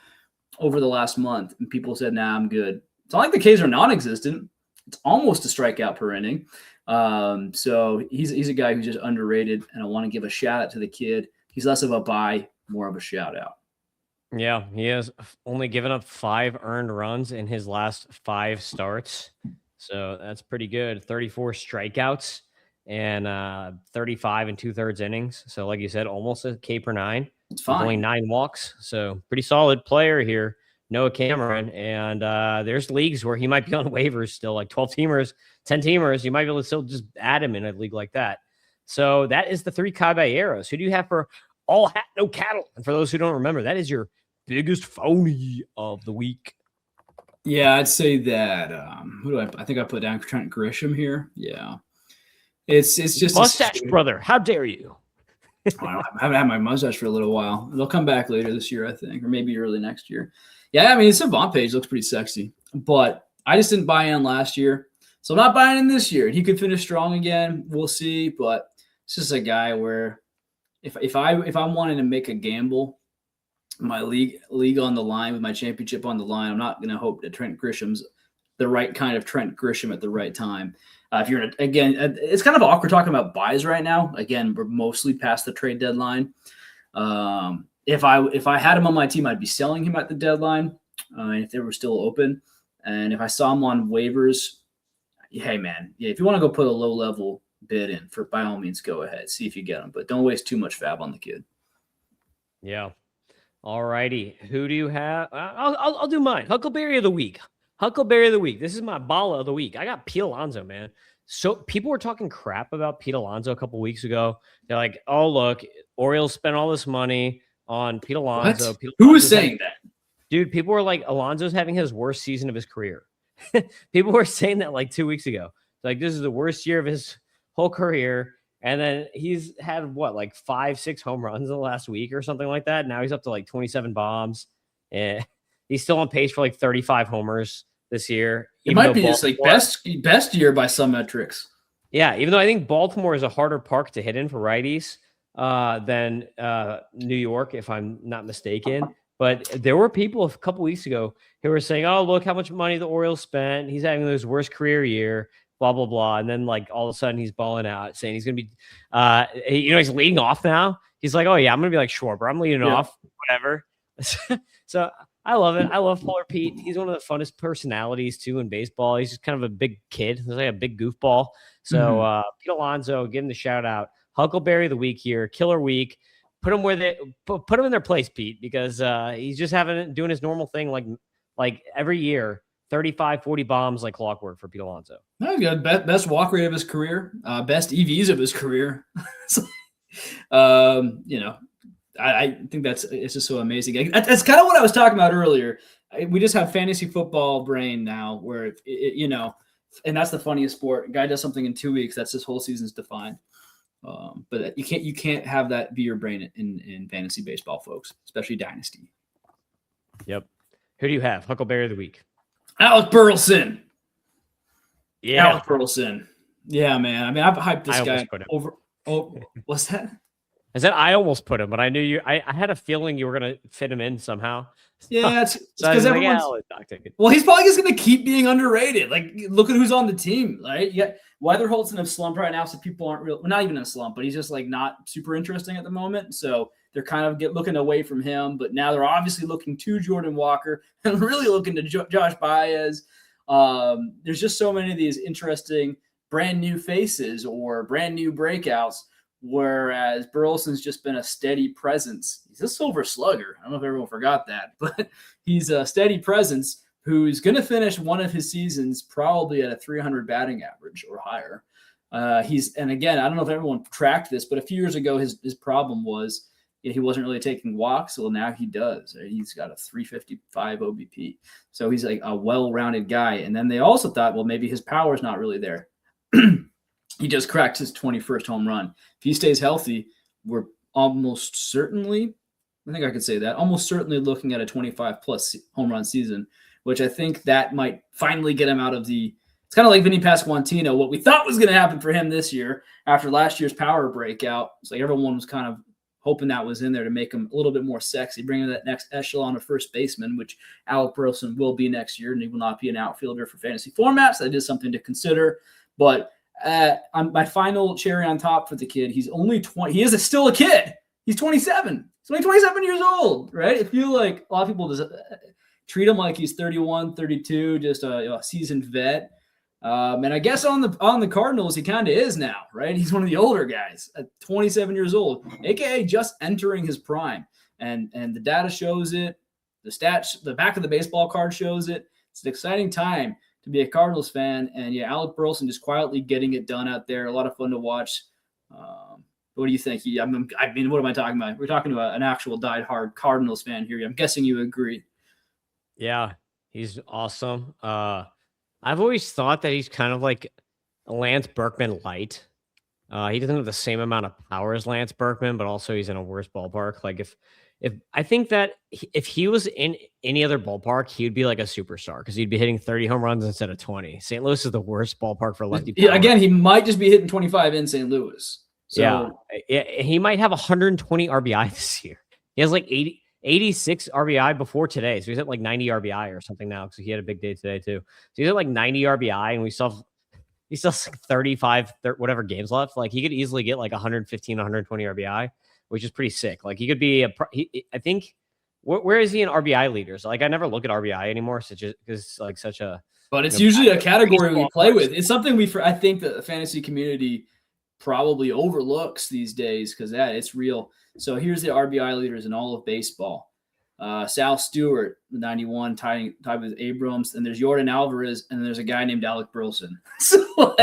over the last month, and people said, nah, I'm good. It's not like the Ks are non-existent. It's almost a strikeout per inning. So he's a guy who's just underrated, and I want to give a shout out to the kid. He's less of a buy, more of a shout out. Yeah, he has only given up 5 earned runs in his last 5 starts. So that's pretty good. 34 strikeouts and 35 and 2/3 innings. So like you said, almost a K per 9. It's fine. Only 9 walks. So pretty solid player here, Noah Cameron. And there's leagues where he might be on waivers still, like 12 teamers, 10 teamers. You might be able to still just add him in a league like that. So that is the 3 Caballeros. Who do you have for all hat, no cattle? And for those who don't remember, that is your biggest phony of the week. Yeah, I'd say that. Who do I think I put down Trent Grisham here. Yeah, it's just mustache brother. How dare you? I haven't had my mustache for a little while. They'll come back later this year, I think, or maybe early next year. Yeah, I mean, his Savant page looks pretty sexy, but I just didn't buy in last year, so I'm not buying in this year. He could finish strong again. We'll see, but it's just a guy where if I'm wanting to make a gamble, my league on the line with my championship on the line, I'm not going to hope that Trent Grisham's the right kind of Trent Grisham at the right time. If you're again, it's kind of awkward talking about buys right now. Again, we're mostly past the trade deadline. If I had him on my team, I'd be selling him at the deadline if they were still open. And if I saw him on waivers, hey man, yeah, if you want to go put a low level bid in, for by all means, go ahead, see if you get him, but don't waste too much fab on the kid. Yeah. All righty. Who do you have? I'll do mine. Huckleberry of the week. Huckleberry of the week. This is my balla of the week. I got Pete Alonso, man. So people were talking crap about Pete Alonso a couple weeks ago. They're like, "Oh, look, Orioles spent all this money on Pete Alonso." Who was saying that? Dude, people were like, Alonso's having his worst season of his career. People were saying that like 2 weeks ago. Like, this is the worst year of his whole career. And then he's had what, like 5-6 home runs in the last week or something like that. Now he's up to like 27 bombs. And he's still on pace for like 35 homers this year. It might be his like best year by some metrics. Yeah, even though I think Baltimore is a harder park to hit in for righties than New York, if I'm not mistaken. But there were people a couple weeks ago who were saying, "Oh, look how much money the Orioles spent. He's having his worst career year." Blah blah blah, and then like all of a sudden he's balling out, saying he's gonna be, he's leading off now. He's like, "Oh yeah, I'm gonna be like Schwarber. I'm leading off, whatever." So I love it. I love Polar Pete. He's one of the funnest personalities too in baseball. He's just kind of a big kid. He's like a big goofball. So Pete Alonso, give him the shout out. Huckleberry of the week here, killer week. Put him where they put him in their place, Pete, because he's just doing his normal thing like every year. 35, 40 bombs like clockwork for Pete Alonso. No, he's got best walk rate of his career, best EVs of his career. I think it's just so amazing. That's kind of what I was talking about earlier. We just have fantasy football brain now where, and that's the funniest sport. A guy does something in 2 weeks, that's his whole season's defined. But you can't have that be your brain in fantasy baseball, folks, especially Dynasty. Yep. Who do you have? Huckleberry of the week. Alec Burleson. Yeah. Alec Burleson. Yeah, man. I mean, I've hyped this guy over. Oh, what's that? I said I almost put him, but I knew you. I had a feeling you were going to fit him in somehow. Yeah, it's because everyone's. Well, he's probably just going to keep being underrated. Like, look at who's on the team, right? Yeah, Weatherholt's in a slump right now, so people aren't real. Well, not even in a slump, but he's just like not super interesting at the moment. So they're kind of looking away from him. But now they're obviously looking to Jordan Walker and really looking to Josh Baez. There's just so many of these interesting brand new faces or brand new breakouts. Whereas Burleson's just been a steady presence. He's a silver slugger. I don't know if everyone forgot that, but he's a steady presence who's going to finish one of his seasons probably at a 300 batting average or higher. And again, I don't know if everyone tracked this, but a few years ago, his problem was he wasn't really taking walks. Well, now he does. He's got a 355 OBP. So he's like a well-rounded guy. And then they also thought, well, maybe his power is not really there. He just cracked his 21st home run. If he stays healthy, we're almost certainly, I think I could say that, almost certainly looking at a 25-plus home run season, which I think that might finally get him out of it's kind of like Vinny Pasquantino, what we thought was going to happen for him this year after last year's power breakout. It's like everyone was kind of hoping that was in there to make him a little bit more sexy, bring him that next echelon of first baseman, which Alec Burleson will be next year, and he will not be an outfielder for fantasy formats. That is something to consider, but on my final cherry on top for the kid, he's only 20. He is still a kid. He's 27. He's only 27 years old, right? I feel like a lot of people just treat him like he's 31, 32, just a seasoned vet. And I guess on the Cardinals, he kind of is now, right? He's one of the older guys at 27 years old, aka just entering his prime. And the data shows it. The stats, the back of the baseball card shows it. It's an exciting time to be a Cardinals fan. And yeah, Alec Burleson just quietly getting it done out there. A lot of fun to watch. What do you think? I mean, what am I talking about? We're talking about an actual diehard Cardinals fan here. I'm guessing you agree. Yeah, he's awesome. I've always thought that he's kind of like a Lance Berkman light. He doesn't have the same amount of power as Lance Berkman, but also he's in a worse ballpark. Like if I think that if he was in any other ballpark, he would be like a superstar because he'd be hitting 30 home runs instead of 20. St. Louis is the worst ballpark for lefty power. Yeah, again, he might just be hitting 25 in St. Louis. So yeah, he might have 120 RBI this year. He has like 86 RBI before today. So he's at like 90 RBI or something now because he had a big day today too. So he's at like 90 RBI and he still has like 35, whatever games left. Like he could easily get like 115, 120 RBI, which is pretty sick. Like he could be I think, where is he in RBI leaders? Like I never look at RBI anymore, because like such a. But it's usually a category we play with. It's something I think that the fantasy community probably overlooks these days because it's real. So here's the RBI leaders in all of baseball. Sal Stewart, 91, tied with Abrams, and there's Jordan Alvarez, and there's a guy named Alec Burleson. So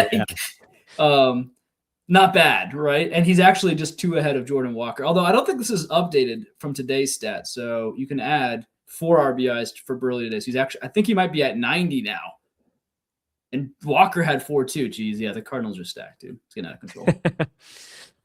not bad, right? And he's actually just 2 ahead of Jordan Walker. Although I don't think this is updated from today's stats, so you can add 4 RBIs for Burley today. So I think he might be at 90 now. And Walker had 4 too. Geez, yeah, the Cardinals are stacked, dude. It's getting out of control.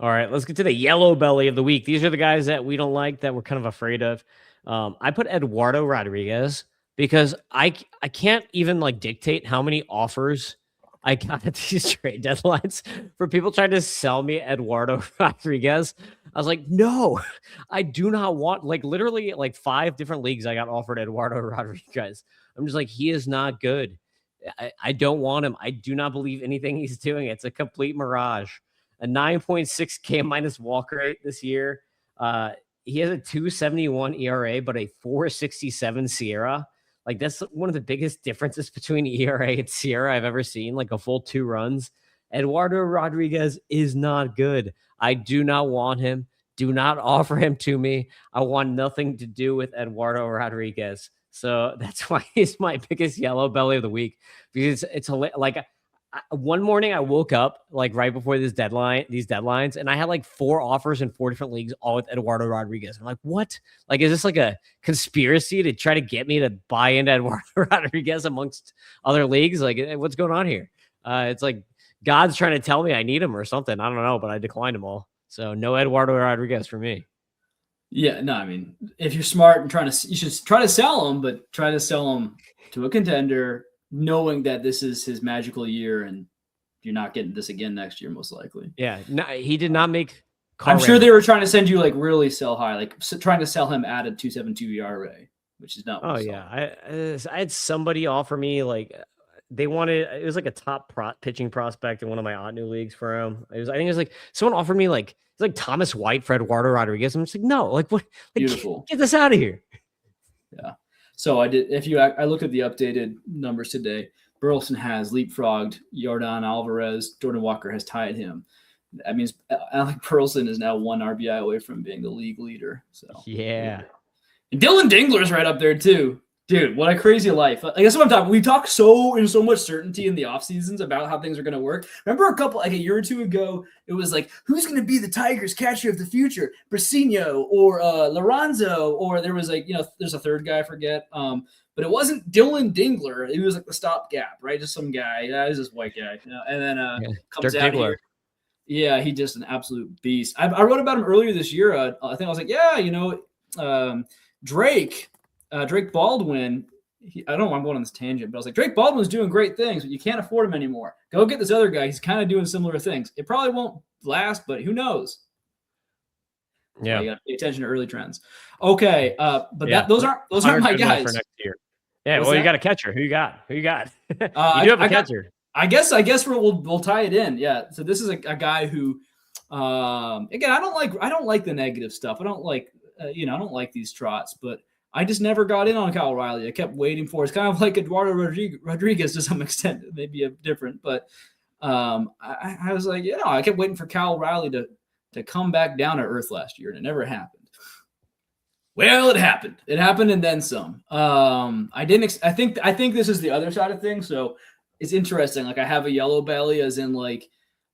All right, let's get to the yellow belly of the week. These are the guys that we don't like, that we're kind of afraid of. I put Eduardo Rodriguez because I can't even like dictate how many offers I got at these trade deadlines for people trying to sell me Eduardo Rodriguez. I was like, no, I do not want, like literally like 5 different leagues I got offered Eduardo Rodriguez. I'm just like, he is not good. I don't want him. I do not believe anything he's doing. It's a complete mirage. A 9.6 K minus walk rate this year. He has a 2.71 ERA, but a 4.67 Sierra. Like that's one of the biggest differences between ERA and Sierra I've ever seen. Like a full 2 runs. Eduardo Rodriguez is not good. I do not want him. Do not offer him to me. I want nothing to do with Eduardo Rodriguez. So that's why he's my biggest yellow belly of the week, because it's like one morning I woke up like right before these deadlines, and I had like 4 offers in 4 different leagues, all with Eduardo Rodriguez. I'm like, what? Like, is this like a conspiracy to try to get me to buy into Eduardo Rodriguez amongst other leagues? Like, what's going on here? It's like God's trying to tell me I need him or something. I don't know, but I declined them all. So no Eduardo Rodriguez for me. Yeah, no, I mean, if you're smart and you should try to sell him, but try to sell him to a contender, knowing that this is his magical year and you're not getting this again next year, most likely. Yeah, no, he did not make. I'm sure they were trying to send you like really sell high, like trying to sell him at a 2.72 ERA, which is not. Oh yeah, I had somebody offer me like they wanted. It was like a top pitching prospect in one of my odd new leagues for him. I think it was like someone offered me like it's like Thomas White for Eduardo Rodriguez. I'm just like, no, like what? Like, beautiful. Get this out of here. Yeah. So I did. I looked at the updated numbers today. Burleson has leapfrogged Jordan Alvarez. Jordan Walker has tied him. That means Alec Burleson is now 1 RBI away from being the league leader. So yeah. And Dylan Dingler's right up there too. Dude, what a crazy life. Like, that's what I'm talking. We talk in so much certainty in the off seasons about how things are going to work. Remember a year or 2 ago, it was like, who's going to be the Tigers catcher of the future? Brasinho or Lorenzo, or there was like, there's a third guy, I forget. But it wasn't Dylan Dingler. He was like the stopgap, right? Just some guy. Yeah, he's this white guy. And then comes Dirk out Diggler. here. Yeah, he's just an absolute beast. I wrote about him earlier this year. I think I was like, yeah, Drake Baldwin, I don't know, I'm going on this tangent, but I was like, Drake Baldwin's doing great things, but you can't afford him anymore. Go get this other guy. He's kind of doing similar things. It probably won't last, but who knows? Yeah. You got to pay attention to early trends. Okay. But those aren't my guys. For next year. Yeah. What's well, that? You got a catcher. Who you got? You do have a catcher. I guess we'll tie it in. Yeah. So this is a guy who, again, I don't like the negative stuff. I don't like, I don't like these trots, but I just never got in on Kyle Riley. I kept waiting for it. It's kind of like Eduardo Rodriguez to some extent, maybe different, but I was like, I kept waiting for Kyle Riley to come back down to earth last year, and it never happened. Well, it happened. It happened and then some. I think this is the other side of things. So it's interesting. Like I have a yellow belly, as in like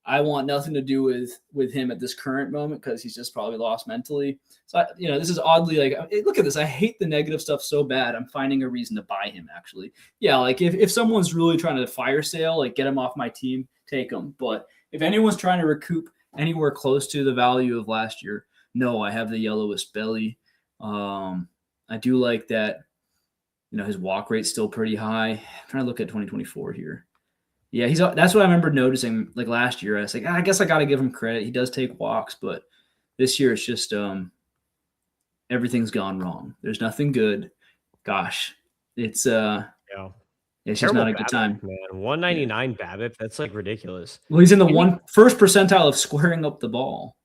I want nothing to do with him at this current moment because he's just probably lost mentally. So, this is oddly like, look at this. I hate the negative stuff so bad. I'm finding a reason to buy him, actually. Yeah, like if someone's really trying to fire sale, like get him off my team, take him. But if anyone's trying to recoup anywhere close to the value of last year, no, I have the yellowest belly. I do like that, his walk rate's still pretty high. I'm trying to look at 2024 here. Yeah, that's what I remember noticing like last year. I was like, I guess I got to give him credit. He does take walks, but this year it's just everything's gone wrong. There's nothing good. Gosh, it's just not a good time. Man, 199 BABIP. That's like ridiculous. Well, he's in the first percentile of squaring up the ball.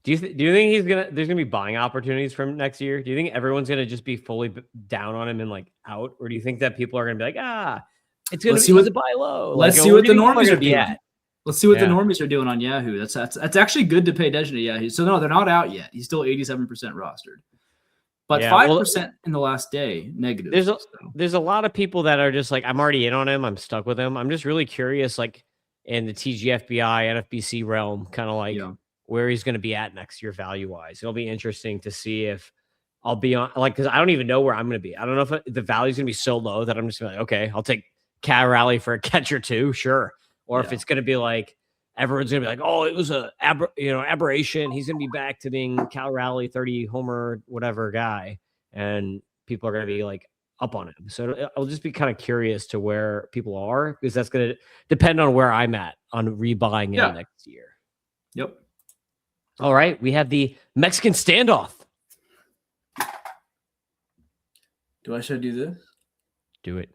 Do you think there's gonna be buying opportunities from next year? Do you think everyone's gonna just be fully down on him and like out, or do you think that people are gonna be like, it's gonna be buy low? Let's see what the normies are doing. Let's see what the normies are doing on Yahoo. That's actually good to pay attention to Yahoo. So no, they're not out yet. He's still 87% rostered, but 5% in the last day negative. There's a lot of people that are just like, I'm already in on him. I'm stuck with him. I'm just really curious, like in the TGFBI, NFBC realm, kind of like where he's going to be at next year value wise. It'll be interesting to see if I'll be on because I don't even know where I'm going to be. I don't know if the value is going to be so low that I'm just going to be like, okay, I'll take Cal Raleigh for a catch or two, sure. Or if it's going to be like everyone's going to be like, oh, it was a aberration. He's going to be back to being Cal Raleigh 30 homer whatever guy, and people are going to be like up on him. So I'll just be kind of curious to where people are because that's going to depend on where I'm at on rebuying him next year. Yep. All right, we have the Mexican standoff. Should I do this? Do it.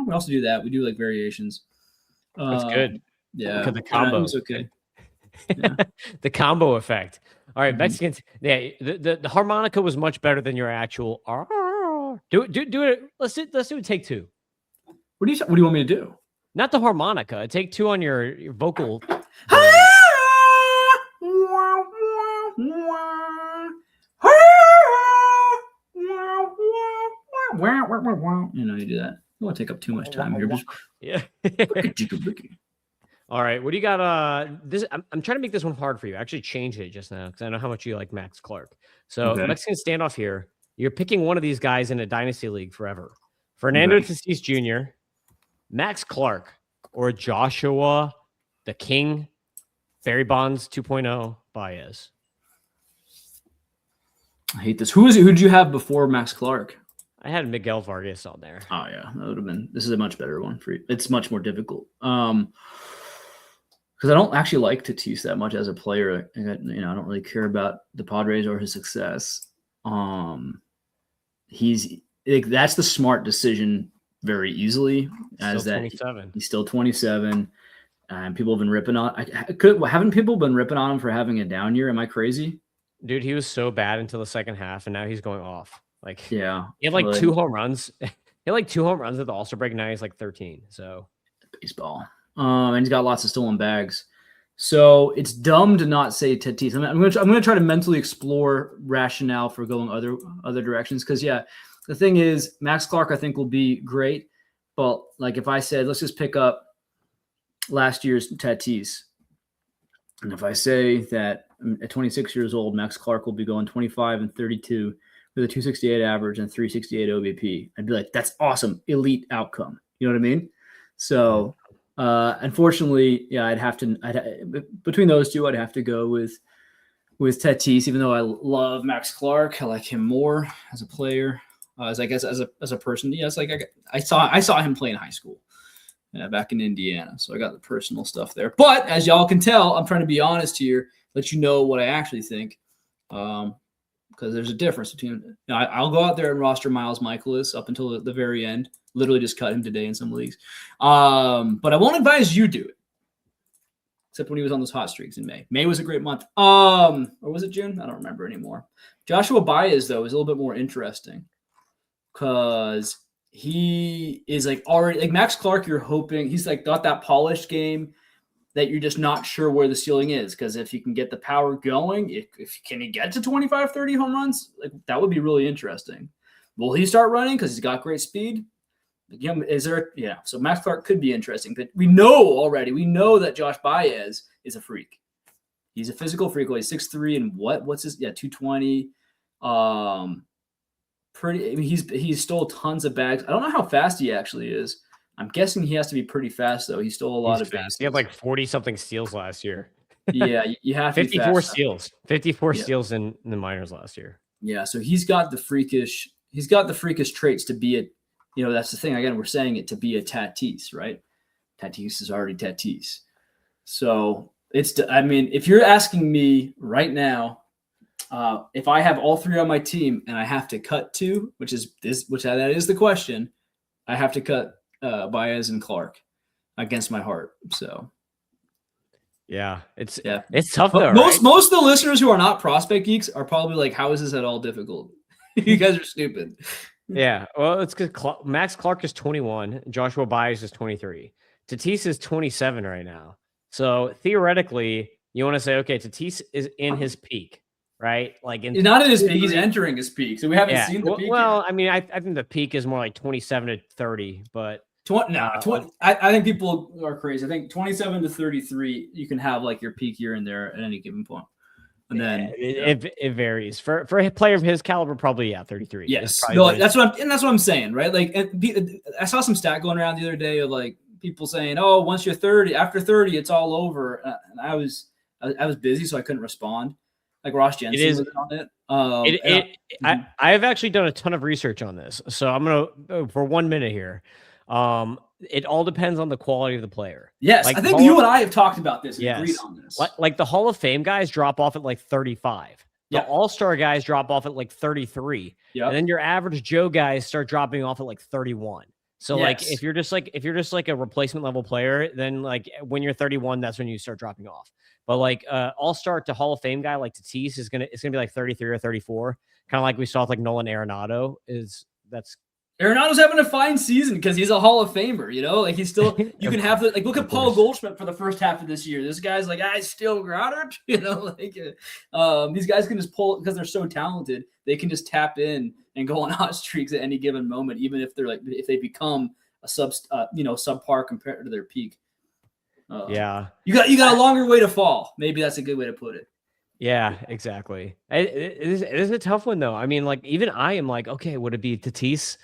We also do that. We do like variations. That's good. Yeah. Look at the combo. It's okay. Yeah. The combo effect. All right, Mexicans. Yeah, the harmonica was much better than your actual. Do it. Let's do it. Take two. What do you want me to do? Not the harmonica. Take two on your vocal. You do that. I don't want to take up too much time here. Yeah. All right. What do you got? I'm trying to make this one hard for you. I actually changed it just now because I know how much you like Max Clark. So Mexican standoff here. You're picking one of these guys in a dynasty league forever. Fernando Tatis Jr., Max Clark, or Joshua the King, Barry Bonds 2.0 Baez. I hate this. Who did you have before Max Clark? I had Miguel Vargas on there. Oh yeah, that would have been. This is a much better one for you. It's much more difficult. Because I don't actually like Tatis that much as a player. I don't really care about the Padres or his success. That's the smart decision very easily. He's still 27, and people have been ripping on. Haven't people been ripping on him for having a down year? Am I crazy? Dude, he was so bad until the second half, and now he's going off. He had 2 home runs. He had like 2 home runs at the All-Star break. Now he's like 13. So baseball. And he's got lots of stolen bags. So it's dumb to not say Tatis. I'm going to try to mentally explore rationale for going other directions. Because the thing is, Max Clark I think will be great. But like if I said let's just pick up last year's Tatis, and if I say that at 26 years old, Max Clark will be going 25 and 32 with a 268 average and 368 OBP, I'd be like, that's awesome, elite outcome. You know what I mean? So. Unfortunately, between those two, I'd have to go with Tatis, even though I love Max Clark. I like him more as a player, as a person. Yes, I saw him play in high school, back in Indiana. So I got the personal stuff there. But as y'all can tell, I'm trying to be honest here, let you know what I actually think. Because there's a difference between, I'll go out there and roster Miles Michaelis up until the very end. Literally just cut him today in some leagues. But I won't advise you do it. Except when he was on those hot streaks in May. May was a great month. Or was it June? I don't remember anymore. Joshua Baez, though, is a little bit more interesting. Because he is already Max Clark, you're hoping he's got that polished game. that you're just not sure where the ceiling is. Because if you can get the power going, if can he get to 25, 30 home runs, like that would be really interesting. Will he start running because he's got great speed? So Max Clark could be interesting, but we know that Josh Baez is a freak. He's a physical freak. He's 6'3" and what's his 220. He stole tons of bags. I don't know how fast he actually is. I'm guessing he has to be pretty fast though. He stole a lot of bases. He had like 40 something steals last year. Yeah, you have 54 steals. 54 steals in the minors last year. Yeah, so he's got the freakish traits to be a, that's the thing. Again, we're saying it to be a Tatis, right? Tatis is already Tatis. So if you're asking me right now, if I have all three on my team and I have to cut two, that is the question, I have to cut Baez and Clark against my heart. So yeah, it's tough though. Most of the listeners who are not prospect geeks are probably like, how is this at all difficult? You guys are stupid. Yeah, well, it's because Max Clark is 21, Joshua Baez is 23, Tatis is 27 right now. So theoretically, you want to say, okay, Tatis is in his peak, right? Like he's not in his peak; he's entering his peak. So we haven't seen the peak. Well, yet. I mean, I think the peak is more like 27 to 30, but 20. I think people are crazy. I think 27 to 33, you can have like your peak here and there at any given point. And then it varies for a player of his caliber. Probably 33. Yes, that's what I'm saying, right? Like, I saw some stat going around the other day of like people saying, "Oh, once you're 30, after 30, it's all over." And I was busy, so I couldn't respond. Like Ross Jensen was on it. I have actually done a ton of research on this, so I'm gonna for 1 minute here. It all depends on the quality of the player. Yes, like I think you and I have talked about this and agreed on this. Like the Hall of Fame guys drop off at like 35. The All-Star guys drop off at like 33. And then your average Joe guys start dropping off at like 31. So like if you're just like a replacement level player, then like when you're 31, that's when you start dropping off. But like All-Star to Hall of Fame guy like Tatis it's gonna be like 33 or 34, kind of like we saw with like Nolan Arenado. Arenado's having a fine season because he's a Hall of Famer, like he's still, you can have look at Paul Goldschmidt for the first half of this year. This guy's like, I still Goddard, these guys can just pull because they're so talented. They can just tap in and go on hot streaks at any given moment, even if if they become a subpar compared to their peak. You got a longer way to fall. Maybe that's a good way to put it. Yeah, exactly. It is a tough one though. I mean, like even I am like, okay, would it be Tatis?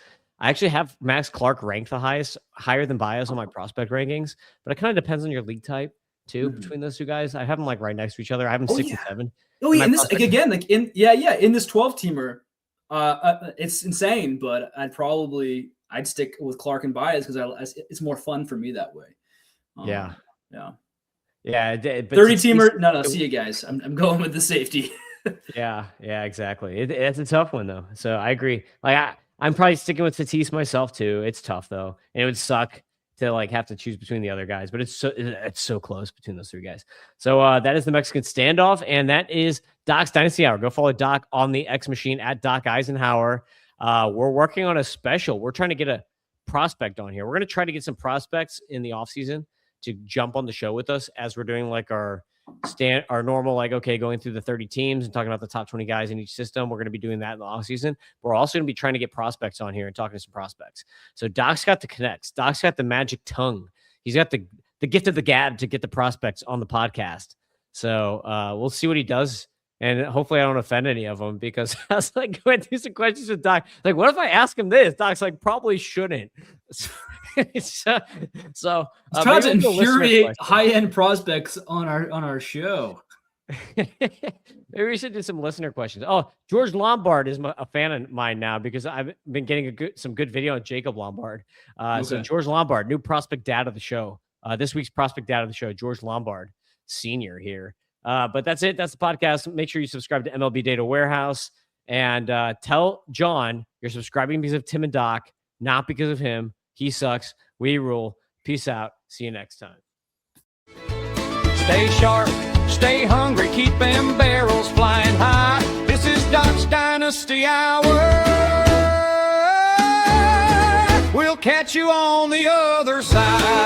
I actually have Max Clark ranked the highest, higher than Baez on my prospect rankings, but it kind of depends on your league type too. Between those two guys, I have them like right next to each other. I have them 6 and 7. Oh yeah, and this in this 12-teamer, it's insane. But I'd stick with Clark and Baez because it's more fun for me that way. Yeah. But 30-teamer. No. See you guys. I'm going with the safety. Yeah, exactly. It's a tough one though. So I agree. Like I'm probably sticking with Tatis myself too. It's tough though, and it would suck to like have to choose between the other guys. But it's so close between those three guys. So that is the Mexican standoff, and that is Doc's Dynasty Hour. Go follow Doc on the X Machine at Doc Eisenhower. We're working on a special. We're trying to get a prospect on here. We're going to try to get some prospects in the offseason to jump on the show with us as we're doing like our normal, like, okay, going through the 30 teams and talking about the top 20 guys in each system. We're going to be doing that in the off season. We're also going to be trying to get prospects on here and talking to some prospects. So Doc's got the connects. Doc's got the magic tongue. He's got the gift of the gab to get the prospects on the podcast. So we'll see what he does. And hopefully I don't offend any of them because I was like going through some questions with Doc. Like, what if I ask him this? Doc's like, probably shouldn't. So trying to infuriate high-end prospects on our show. Maybe we should do some listener questions. Oh, George Lombard is a fan of mine now because I've been getting some good video on Jacob Lombard. So George Lombard, new prospect dad of the show. This week's prospect dad of the show, George Lombard, senior here. But that's it. That's the podcast. Make sure you subscribe to MLB Data Warehouse and tell John you're subscribing because of Tim and Doc, not because of him. He sucks. We rule. Peace out. See you next time. Stay sharp, stay hungry, keep them barrels flying high. This is Doc's Dynasty Hour. We'll catch you on the other side.